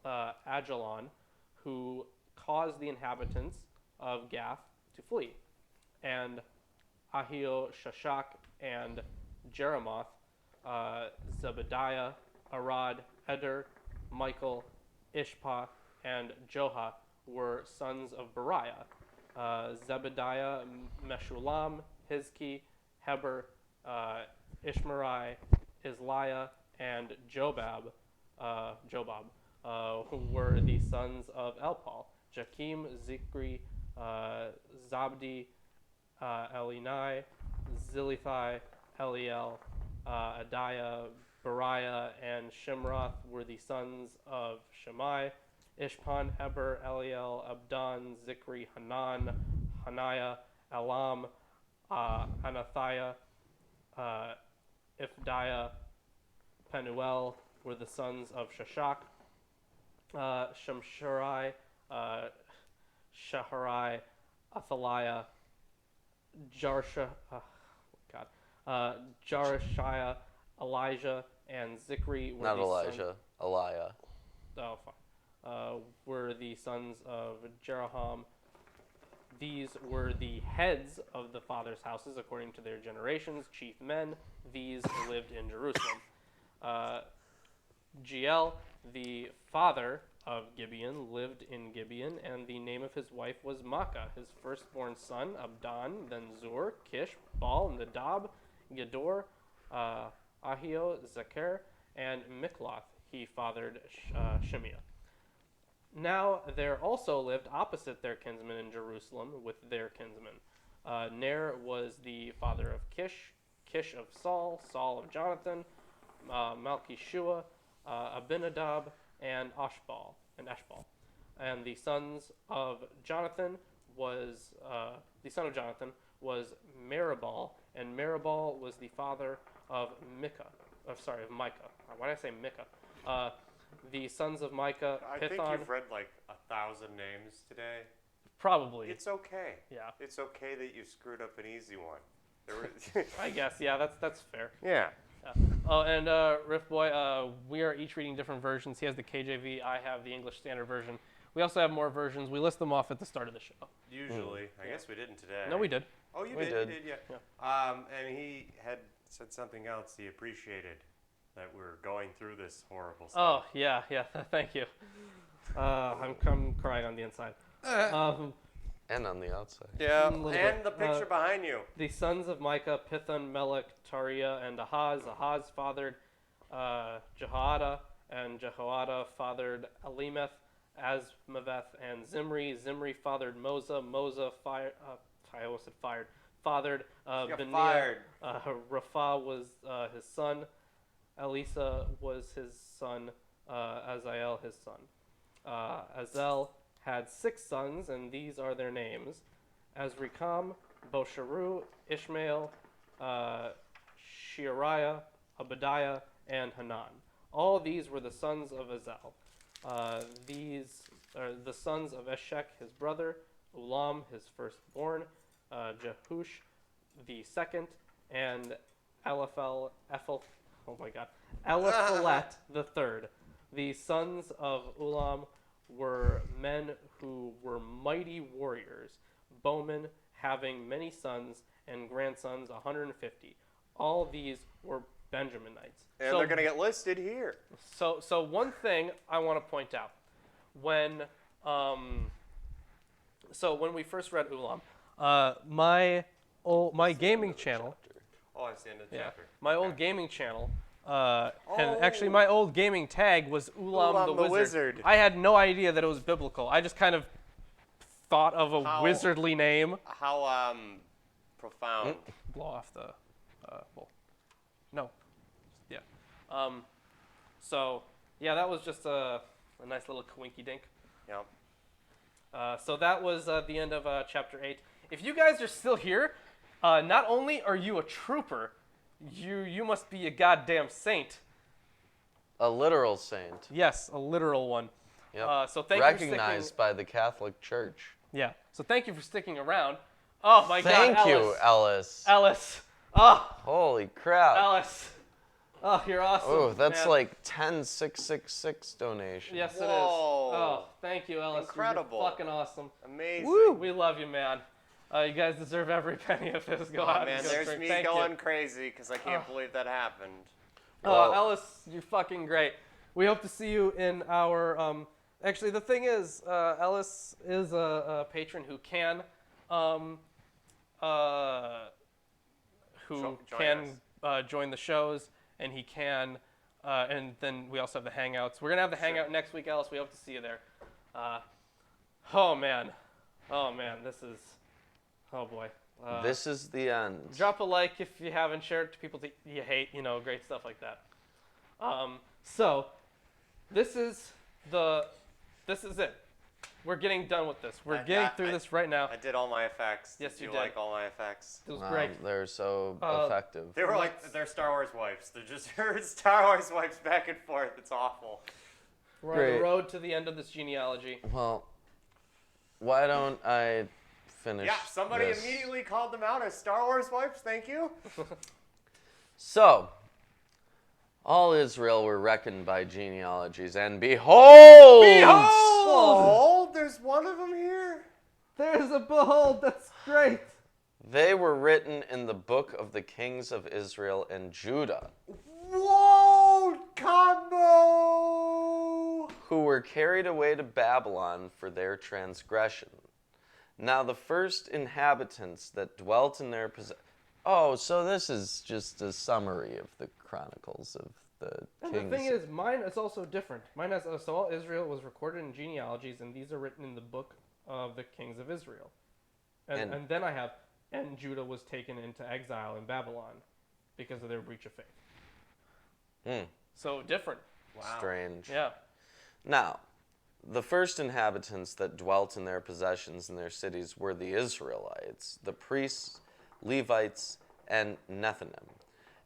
Ajalon, who caused the inhabitants of Gath to flee. And Ahio, Shashak, and Jeremoth, Zebediah, Arad, Eder, Michael, Ishpa, and Joha were sons of Beriah. Zebediah, Meshulam, Hizki, Heber, Ishmerai, Isliah, and Jobab, who were the sons of Elpal. Jakim, Zikri, Zabdi, Elinai, Zilithai, Eliel, Adiah, Beriah, and Shimroth were the sons of Shammai. Ishpan, Eber, Eliel, Abdon, Zikri, Hanan, Hanaya, Elam, Anathiah, Ifdiah, Penuel were the sons of Shashak. Shemshurai, Shaharai, Athaliah, Jarishiah, Elijah, and Zikri were Not the Elijah, Eliah. were the sons of Jeroham. These were the heads of the fathers' houses according to their generations, chief men. These lived in Jerusalem. Jeiel, the father of Gibeon, lived in Gibeon, and the name of his wife was Makkah. His firstborn son, Abdon, then Zur, Kish, Baal, Nadab, Gedor, Ahio, Zechar, and Mikloth. He fathered Shimeah. Now there also lived opposite their kinsmen in Jerusalem with their kinsmen. Ner was the father of Kish, Kish of Saul, Saul of Jonathan, Malchishua, Abinadab, and Ashbal. And the sons of Jonathan was Meribal, and Meribal was the father of Micah. Micah. Why did I say Micah? The sons of Micah, I Pithon. think you've read like 1,000 names today. Probably. It's okay. Yeah. It's okay that you screwed up an easy one. There I guess. Yeah, that's fair. yeah. Oh, and Riff Boy, we are each reading different versions. He has the KJV. I have the English Standard Version. We also have more versions. We list them off at the start of the show. Usually. I guess we didn't today. No, we did. Oh, you We did. did. You did, yeah. And he had said something else he appreciated, that we're going through this horrible Oh, stuff. yeah. Thank you. I'm crying on the inside. And on the outside. Yeah, A little and bit. the picture behind you. The sons of Micah, Pithon, Melech, Tariah, and Ahaz. Ahaz fathered Jehoiada, and Jehoiada fathered Elimeth, Azmaveth, and Zimri. Zimri fathered Moza. Moza fathered You're Beniah. fired. Rapha was his son. Elisa was his son. Azael his son. Azel had 6 sons, and these are their names: Azrikam, Bosharu, Ishmael, Sheariah, Obadiah, and Hanan. All these were the sons of Azel. These are the sons of Eshek, his brother, Ulam, his firstborn, Jehush, the second, and Eliphalet, the third. The sons of Ulam were men who were mighty warriors, bowmen, having many sons and grandsons, 150. All these were Benjaminites. And they're going to get listed here. So one thing I want to point out, when we first read Ulam, my gaming channel, Oh, it's the end of the chapter. my old gaming channel, and actually my old gaming tag was Ulam the Wizard. I had no idea that it was biblical. I just kind of thought of a wizardly name. How profound. Blow off the bowl. No. Yeah. So, yeah, that was just a nice little coinky dink. Yep. So that was the end of chapter 8. If you guys are still here, not only are you a trooper, you must be a goddamn saint. A literal saint. Yes, a literal one. Yep. So thank you for Recognized sticking. by the Catholic Church. Yeah. So thank you for sticking around. Oh my God, Thank you, Ellis. Ellis. Oh, Holy crap. Ellis. Oh, you're awesome. Oh, that's man. like 10,666 donations. Yes, it is. Whoa. Oh, thank you, Ellis. Incredible. You're fucking awesome. Amazing. Woo! We love you, man. You guys deserve every penny of this. Go out Man, and go there's drink. me Thank going you. crazy because I can't believe that happened. Well- Ellis, you're fucking great. We hope to see you in our. Actually, the thing is, Ellis is a patron who can, join the shows, and he can, and then we also have the hangouts. We're gonna have the hangout next week, Ellis. We hope to see you there. Oh man, this is, oh boy. This is the end. Drop a like if you haven't, share it to people that you hate, great stuff like that. So, this is the This is it. We're getting done with this. We're I- getting I- through I- this right now. I did all my effects. Yes, did you you did. like all my effects? It was Wow, great. they're so effective. They were like they're Star Wars wipes. They're just Star Wars wipes back and forth. It's awful. We're on Great. the road to the end of this genealogy. Well, why don't I finish Yeah, somebody this? immediately called them out as Star Wars wipes. Thank you. So, all Israel were reckoned by genealogies, and behold! Oh, there's one of them here. There's a behold. That's great. They were written in the book of the kings of Israel and Judah, Whoa, combo! who were carried away to Babylon for their transgression. Now the first inhabitants that dwelt in their possession. Oh, so this is just a summary of the chronicles of the And kings. the thing is, mine is also different. Mine has so all Israel was recorded in genealogies, and these are written in the book of the kings of Israel. And then I have, and Judah was taken into exile in Babylon because of their breach of faith. So different. Wow. Strange. Yeah. Now, the first inhabitants that dwelt in their possessions in their cities were the Israelites, the priests, Levites, and Nethinim.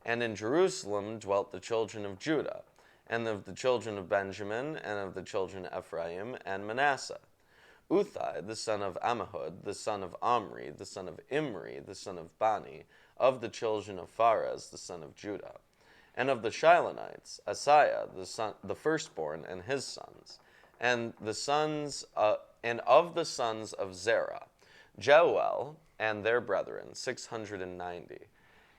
And in Jerusalem dwelt the children of Judah, and of the children of Benjamin, and of the children of Ephraim, and Manasseh. Uthai, the son of Ammihud, the son of Omri, the son of Imri, the son of Bani, of the children of Pharez, the son of Judah. And of the Shilonites, Asaiah, the firstborn, and his sons. And of the sons of Zerah, Jeuel and their brethren, 690.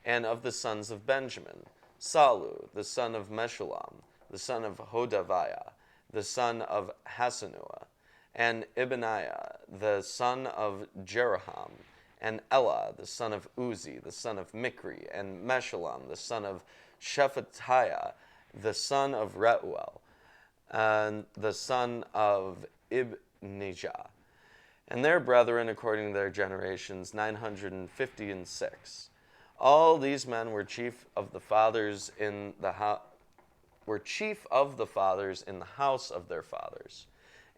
And of the sons of Benjamin, Salu, the son of Meshullam, the son of Hodaviah, the son of Hasanua, and Ibaniah, the son of Jeroham, and Elah, the son of Uzi, the son of Mikri, and Meshullam, the son of Shephatiah, the son of Reuel, and the son of Ibnijah, and their brethren according to their generations, 956. All these men were chief of the fathers in the house of their fathers,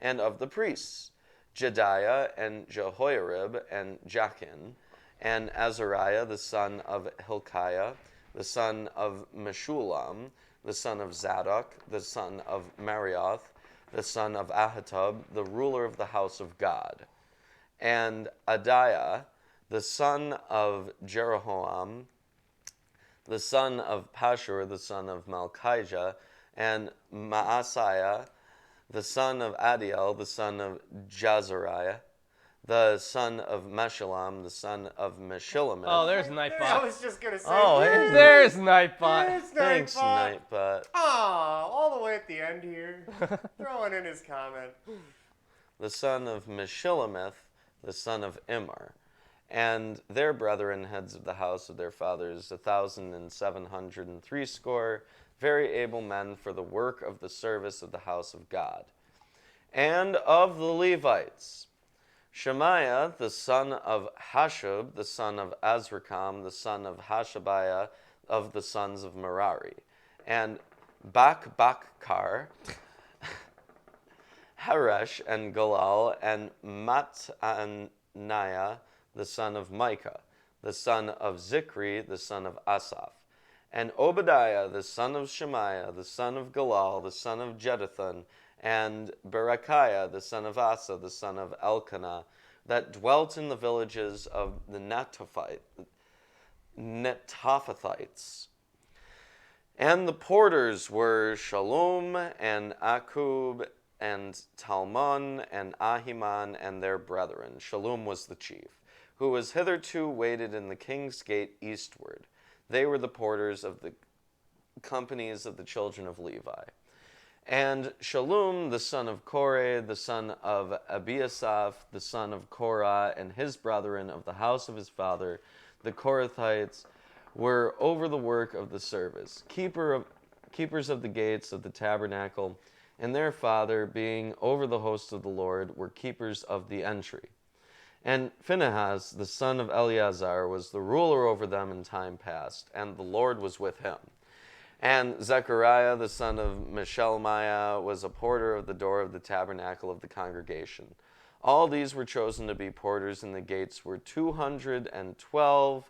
and of the priests, Jediah and Jehoiarib and Jachin, and Azariah the son of Hilkiah, the son of Meshullam, the son of Zadok, the son of Marioth, the son of Ahitub, the ruler of the house of God, and Adiah, the son of Jeroham, the son of Pashur, the son of Malchijah, and Maaseiah, the son of Adiel, the son of Jazariah, the son of Meshullam, the son of Meshillamoth. Oh, there's I Nightbot. was just gonna say. Oh, hey. There's Nightbot. There's Thanks, Nightbot. Nightbot. Ah, all the way at the end here, throwing in his comment. The son of Meshillamoth, the son of Immer, and their brethren, heads of the house of their fathers, 1,703 score, very able men for the work of the service of the house of God. And of the Levites, Shemaiah, the son of Hashub, the son of Azrikam, the son of Hashabiah, of the sons of Merari, and Bakbakkar, Haresh and Galal, and Mattaniah, the son of Micah, the son of Zikri, the son of Asaph, and Obadiah, the son of Shemaiah, the son of Galal, the son of Jeduthun, and Berechiah, the son of Asa, the son of Elkanah, that dwelt in the villages of the Netophathites. And the porters were Shalom, and Akub, and Talmon, and Ahiman, and their brethren. Shalom was the chief, who was hitherto waited in the king's gate eastward. They were the porters of the companies of the children of Levi. And Shalom, the son of Korah, the son of Abiasaph, the son of Korah, and his brethren of the house of his father, the Korathites, were over the work of the service, keepers of the gates of the tabernacle, and their father, being over the host of the Lord, were keepers of the entry. And Phinehas, the son of Eleazar, was the ruler over them in time past, and the Lord was with him. And Zechariah, the son of Meshelmiah, was a porter of the door of the tabernacle of the congregation. All these were chosen to be porters, and the gates were 212.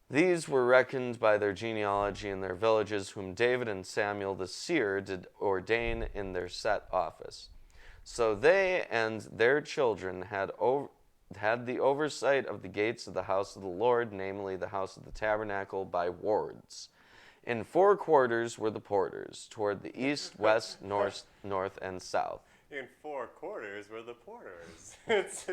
These were reckoned by their genealogy and their villages, whom David and Samuel the seer did ordain in their set office. So they and their children had the oversight of the gates of the house of the Lord, namely the house of the tabernacle, by wards. In 4 quarters were the porters, toward the east, west, north, and south. In 4 quarters were the porters. It's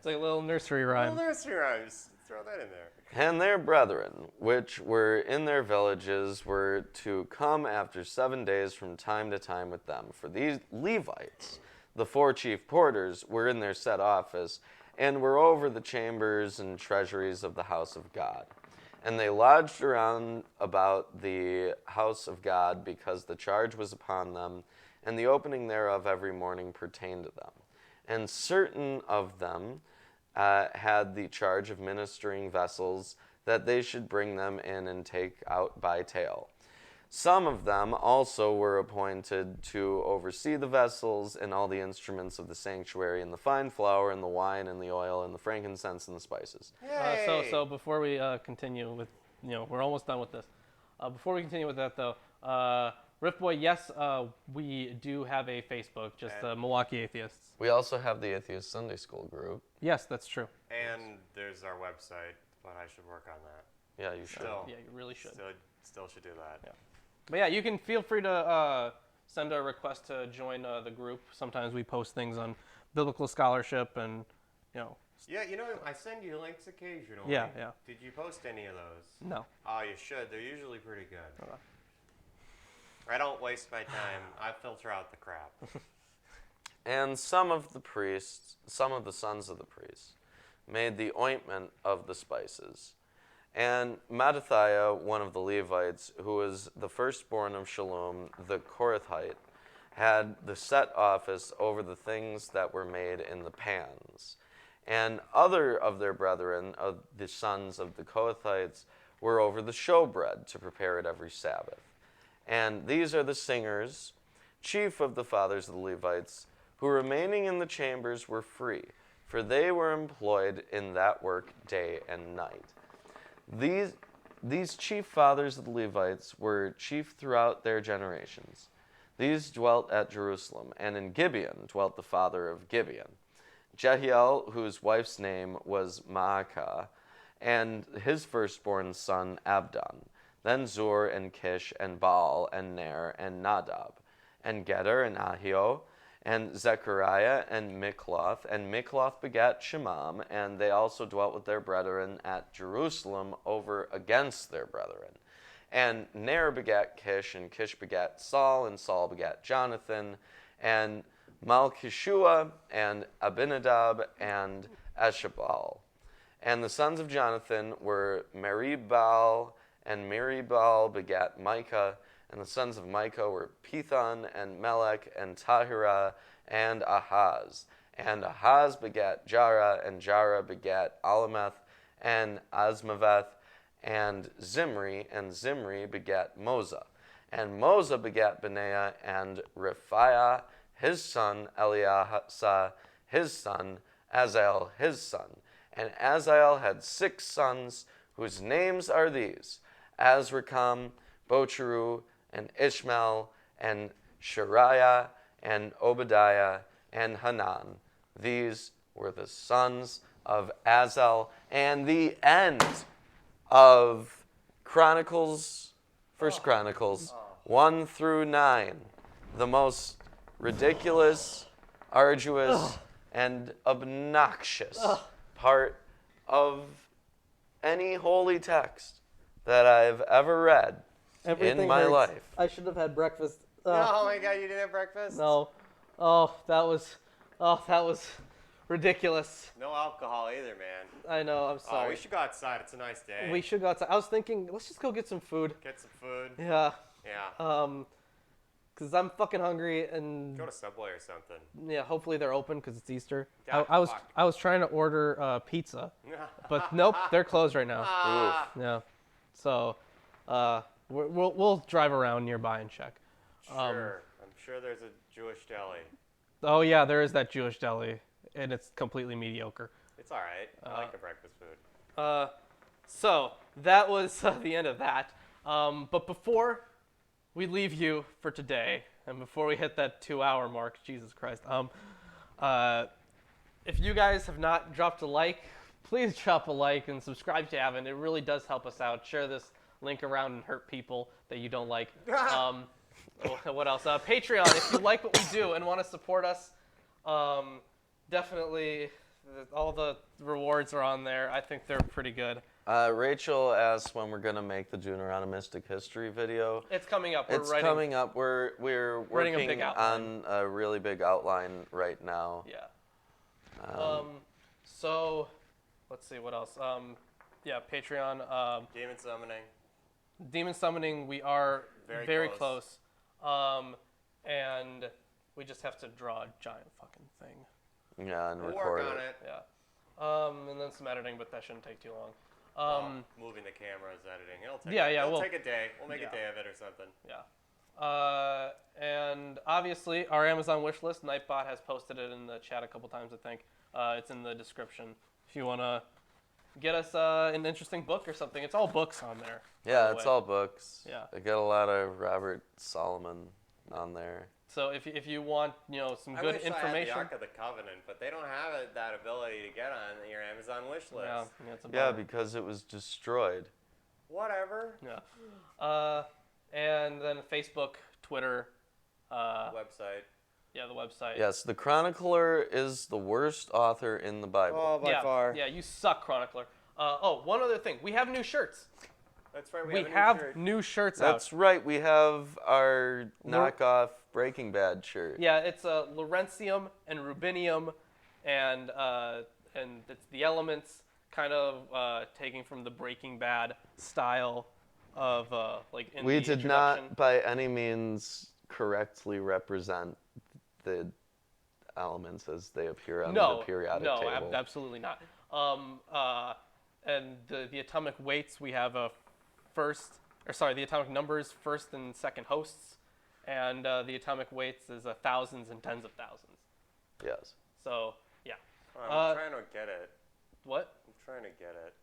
like a little nursery rhyme. Little nursery rhymes. Throw that in there. And their brethren, which were in their villages, were to come after 7 days from time to time with them. For these Levites, the 4 chief porters, were in their set office, and were over the chambers and treasuries of the house of God. And they lodged around about the house of God, because the charge was upon them, and the opening thereof every morning pertained to them. And certain of them had the charge of ministering vessels, that they should bring them in and take out by tale. Some of them also were appointed to oversee the vessels and all the instruments of the sanctuary, and the fine flour and the wine and the oil and the frankincense and the spices. So before we continue with, we're almost done with this. Before we continue with that, though, Rift Boy, yes, we do have a Facebook, just Milwaukee Atheists. We also have the Atheist Sunday School group. Yes, that's true. And there's our website, but I should work on that. Yeah, you should. Yeah, you really should. Still should do that. Yeah. But yeah, you can feel free to send a request to join the group. Sometimes we post things on biblical scholarship and, Yeah, I send you links occasionally. Yeah. Did you post any of those? No. Oh, you should. They're usually pretty good. Okay. I don't waste my time. I filter out the crap. And some of the sons of the priests, made the ointment of the spices. And Mattathiah, one of the Levites, who was the firstborn of Shallum, the Korathite, had the set office over the things that were made in the pans. And other of their brethren, of the sons of the Kohathites, were over the showbread to prepare it every Sabbath. And these are the singers, chief of the fathers of the Levites, who remaining in the chambers were free, for they were employed in that work day and night. These chief fathers of the Levites were chief throughout their generations. These dwelt at Jerusalem, and in Gibeon dwelt the father of Gibeon, Jehiel, whose wife's name was Maacah, and his firstborn son Abdon, then Zur and Kish and Baal and Ner and Nadab, and Geder and Ahio, and Zechariah and Mikloth begat Shemam, and they also dwelt with their brethren at Jerusalem over against their brethren. And Ner begat Kish, and Kish begat Saul, and Saul begat Jonathan, and Malchishua, and Abinadab, and Eshabal. And the sons of Jonathan were Meribal, and Meribal begat Micah, and the sons of Micah were Pithon, and Melech, and Tahira, and Ahaz. And Ahaz begat Jarah, and Jarah begat Alameth, and Azmaveth, and Zimri begat Moza. And Moza begat Benaiah, and Rephaiah, his son, Eliasa, his son, Azael, his son. And Azael had 6 sons, whose names are these: Azrikam, Bocheru, and Ishmael, and Shariah, and Obadiah, and Hanan. These were the sons of Azel. And the end of Chronicles, 1 Chronicles, 1 through 9. The most ridiculous, arduous, and obnoxious part of any holy text that I've ever read. Everything in my hurts. life. I should have had breakfast. Oh my God, you didn't have breakfast? No. Oh, that was ridiculous. No alcohol either, man. I know, I'm sorry. Oh, we should go outside. It's a nice day. We should go outside. I was thinking, let's just go get some food. Get some food. Yeah. Yeah. Because I'm fucking hungry and... Go to Subway or something. Yeah, hopefully they're open because it's Easter. Yeah, I was trying to order pizza, but nope, they're closed right now. Ah. Yeah. So, we'll drive around nearby and check. Sure. I'm sure there's a Jewish deli. Oh yeah, there is that Jewish deli, and it's completely mediocre. It's all right. I like the breakfast food. So that was the end of that. But before we leave you for today, and before we hit that 2-hour mark, Jesus Christ, if you guys have not dropped a like, please drop a like and subscribe if you haven't. It really does help us out. Share this link around and hurt people that you don't like. What else? Patreon, if you like what we do and want to support us, definitely all the rewards are on there. I think they're pretty good. Rachel asked when we're gonna make the Deuteronomistic history video. It's coming up. It's coming up. We're writing a big working outline. on a really big outline right now. Yeah. So, let's see what else. Yeah, Patreon. Demon summoning. We are very close. And we just have to draw a giant fucking thing. Yeah, and We'll record work on it. it. Yeah. And then some editing, but that shouldn't take too long. Moving the cameras, editing. It'll take we'll take a day. We'll make a day of it or something. Yeah. And obviously, our Amazon wish list, Nightbot has posted it in the chat a couple times, I think. It's in the description. If you want to get us an interesting book or something, it's all books on there. Yeah, it's all books. Yeah. I got a lot of Robert Solomon on there. So if you want, some good information. I wish I had the Ark of the Covenant, but they don't have that ability to get on your Amazon wish list. Yeah, because it was destroyed. Whatever. Yeah. And then Facebook, Twitter. Website. Yeah, the website. Yes, the Chronicler is the worst author in the Bible. Oh, by far. Yeah, you suck, Chronicler. One other thing. We have new shirts. That's right. We have new shirts out. That's right. We have our knockoff Breaking Bad shirt. Yeah, it's Laurentium and Rubinium, and it's the elements, kind of taking from the Breaking Bad style of in we the did not by any means correctly represent the elements as they appear on the periodic table. No, absolutely not. And the atomic weights, we have the atomic numbers, first and second hosts, and the atomic weights is thousands and tens of thousands. Yes. So, yeah. I'm trying to get it. What? I'm trying to get it.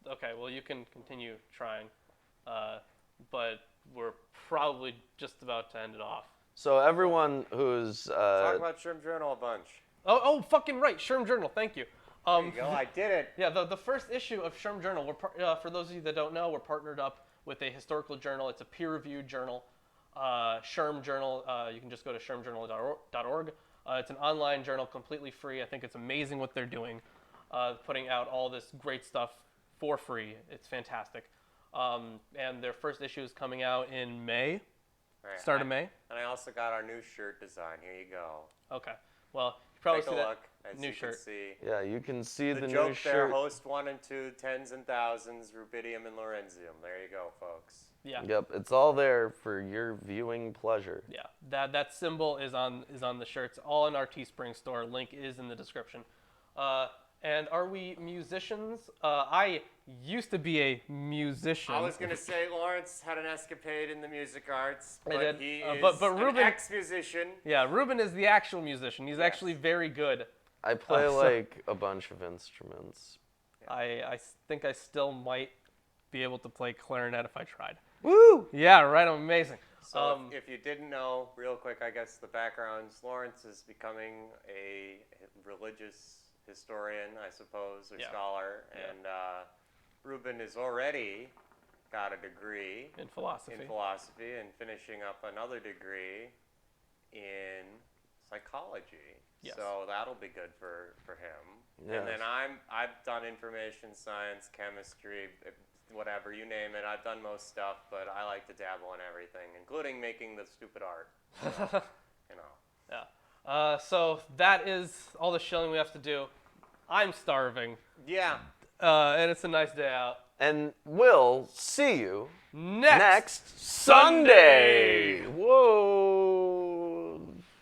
Okay, well, you can continue trying, but we're probably just about to end it off. So everyone who's Talk about Sherm Journal a bunch. Oh, fucking right, Sherm Journal. Thank you. There you go. I did it. Yeah, the first issue of Sherm Journal. For those of you that don't know, we're partnered up with a historical journal. It's a peer-reviewed journal, Sherm Journal. You can just go to shermjournal.org. It's an online journal, completely free. I think it's amazing what they're doing, putting out all this great stuff for free. It's fantastic. And their first issue is coming out in May. Right, Start of May. And I also got our new shirt design. Here you go. Okay. Well, you probably Take see a that look. As new you shirt. Can see. Yeah, you can see the joke new there, shirt. host 1 and 2, tens and thousands, rubidium and Laurentium. There you go, folks. Yeah. Yep, it's all there for your viewing pleasure. Yeah. That symbol is on the shirts, all in our Teespring store. Link is in the description. And are we musicians? I used to be a musician. I was going to say Lawrence had an escapade in the music arts, but I did. he is but Ruben, an ex-musician. Yeah, Ruben is the actual musician. He's actually very good. I play like a bunch of instruments. I think I still might be able to play clarinet if I tried. Woo! Yeah, right. I'm amazing. So if you didn't know, real quick, I guess the backgrounds, Lawrence is becoming a religious historian, I suppose, or scholar, and Ruben has already got a degree in philosophy and finishing up another degree in psychology. Yes. So that'll be good for him. Yes. And then I've done information science, chemistry, whatever, you name it. I've done most stuff, but I like to dabble in everything, including making the stupid art. So, Yeah. So that is all the shilling we have to do. I'm starving. Yeah. And it's a nice day out. And we'll see you Next Sunday.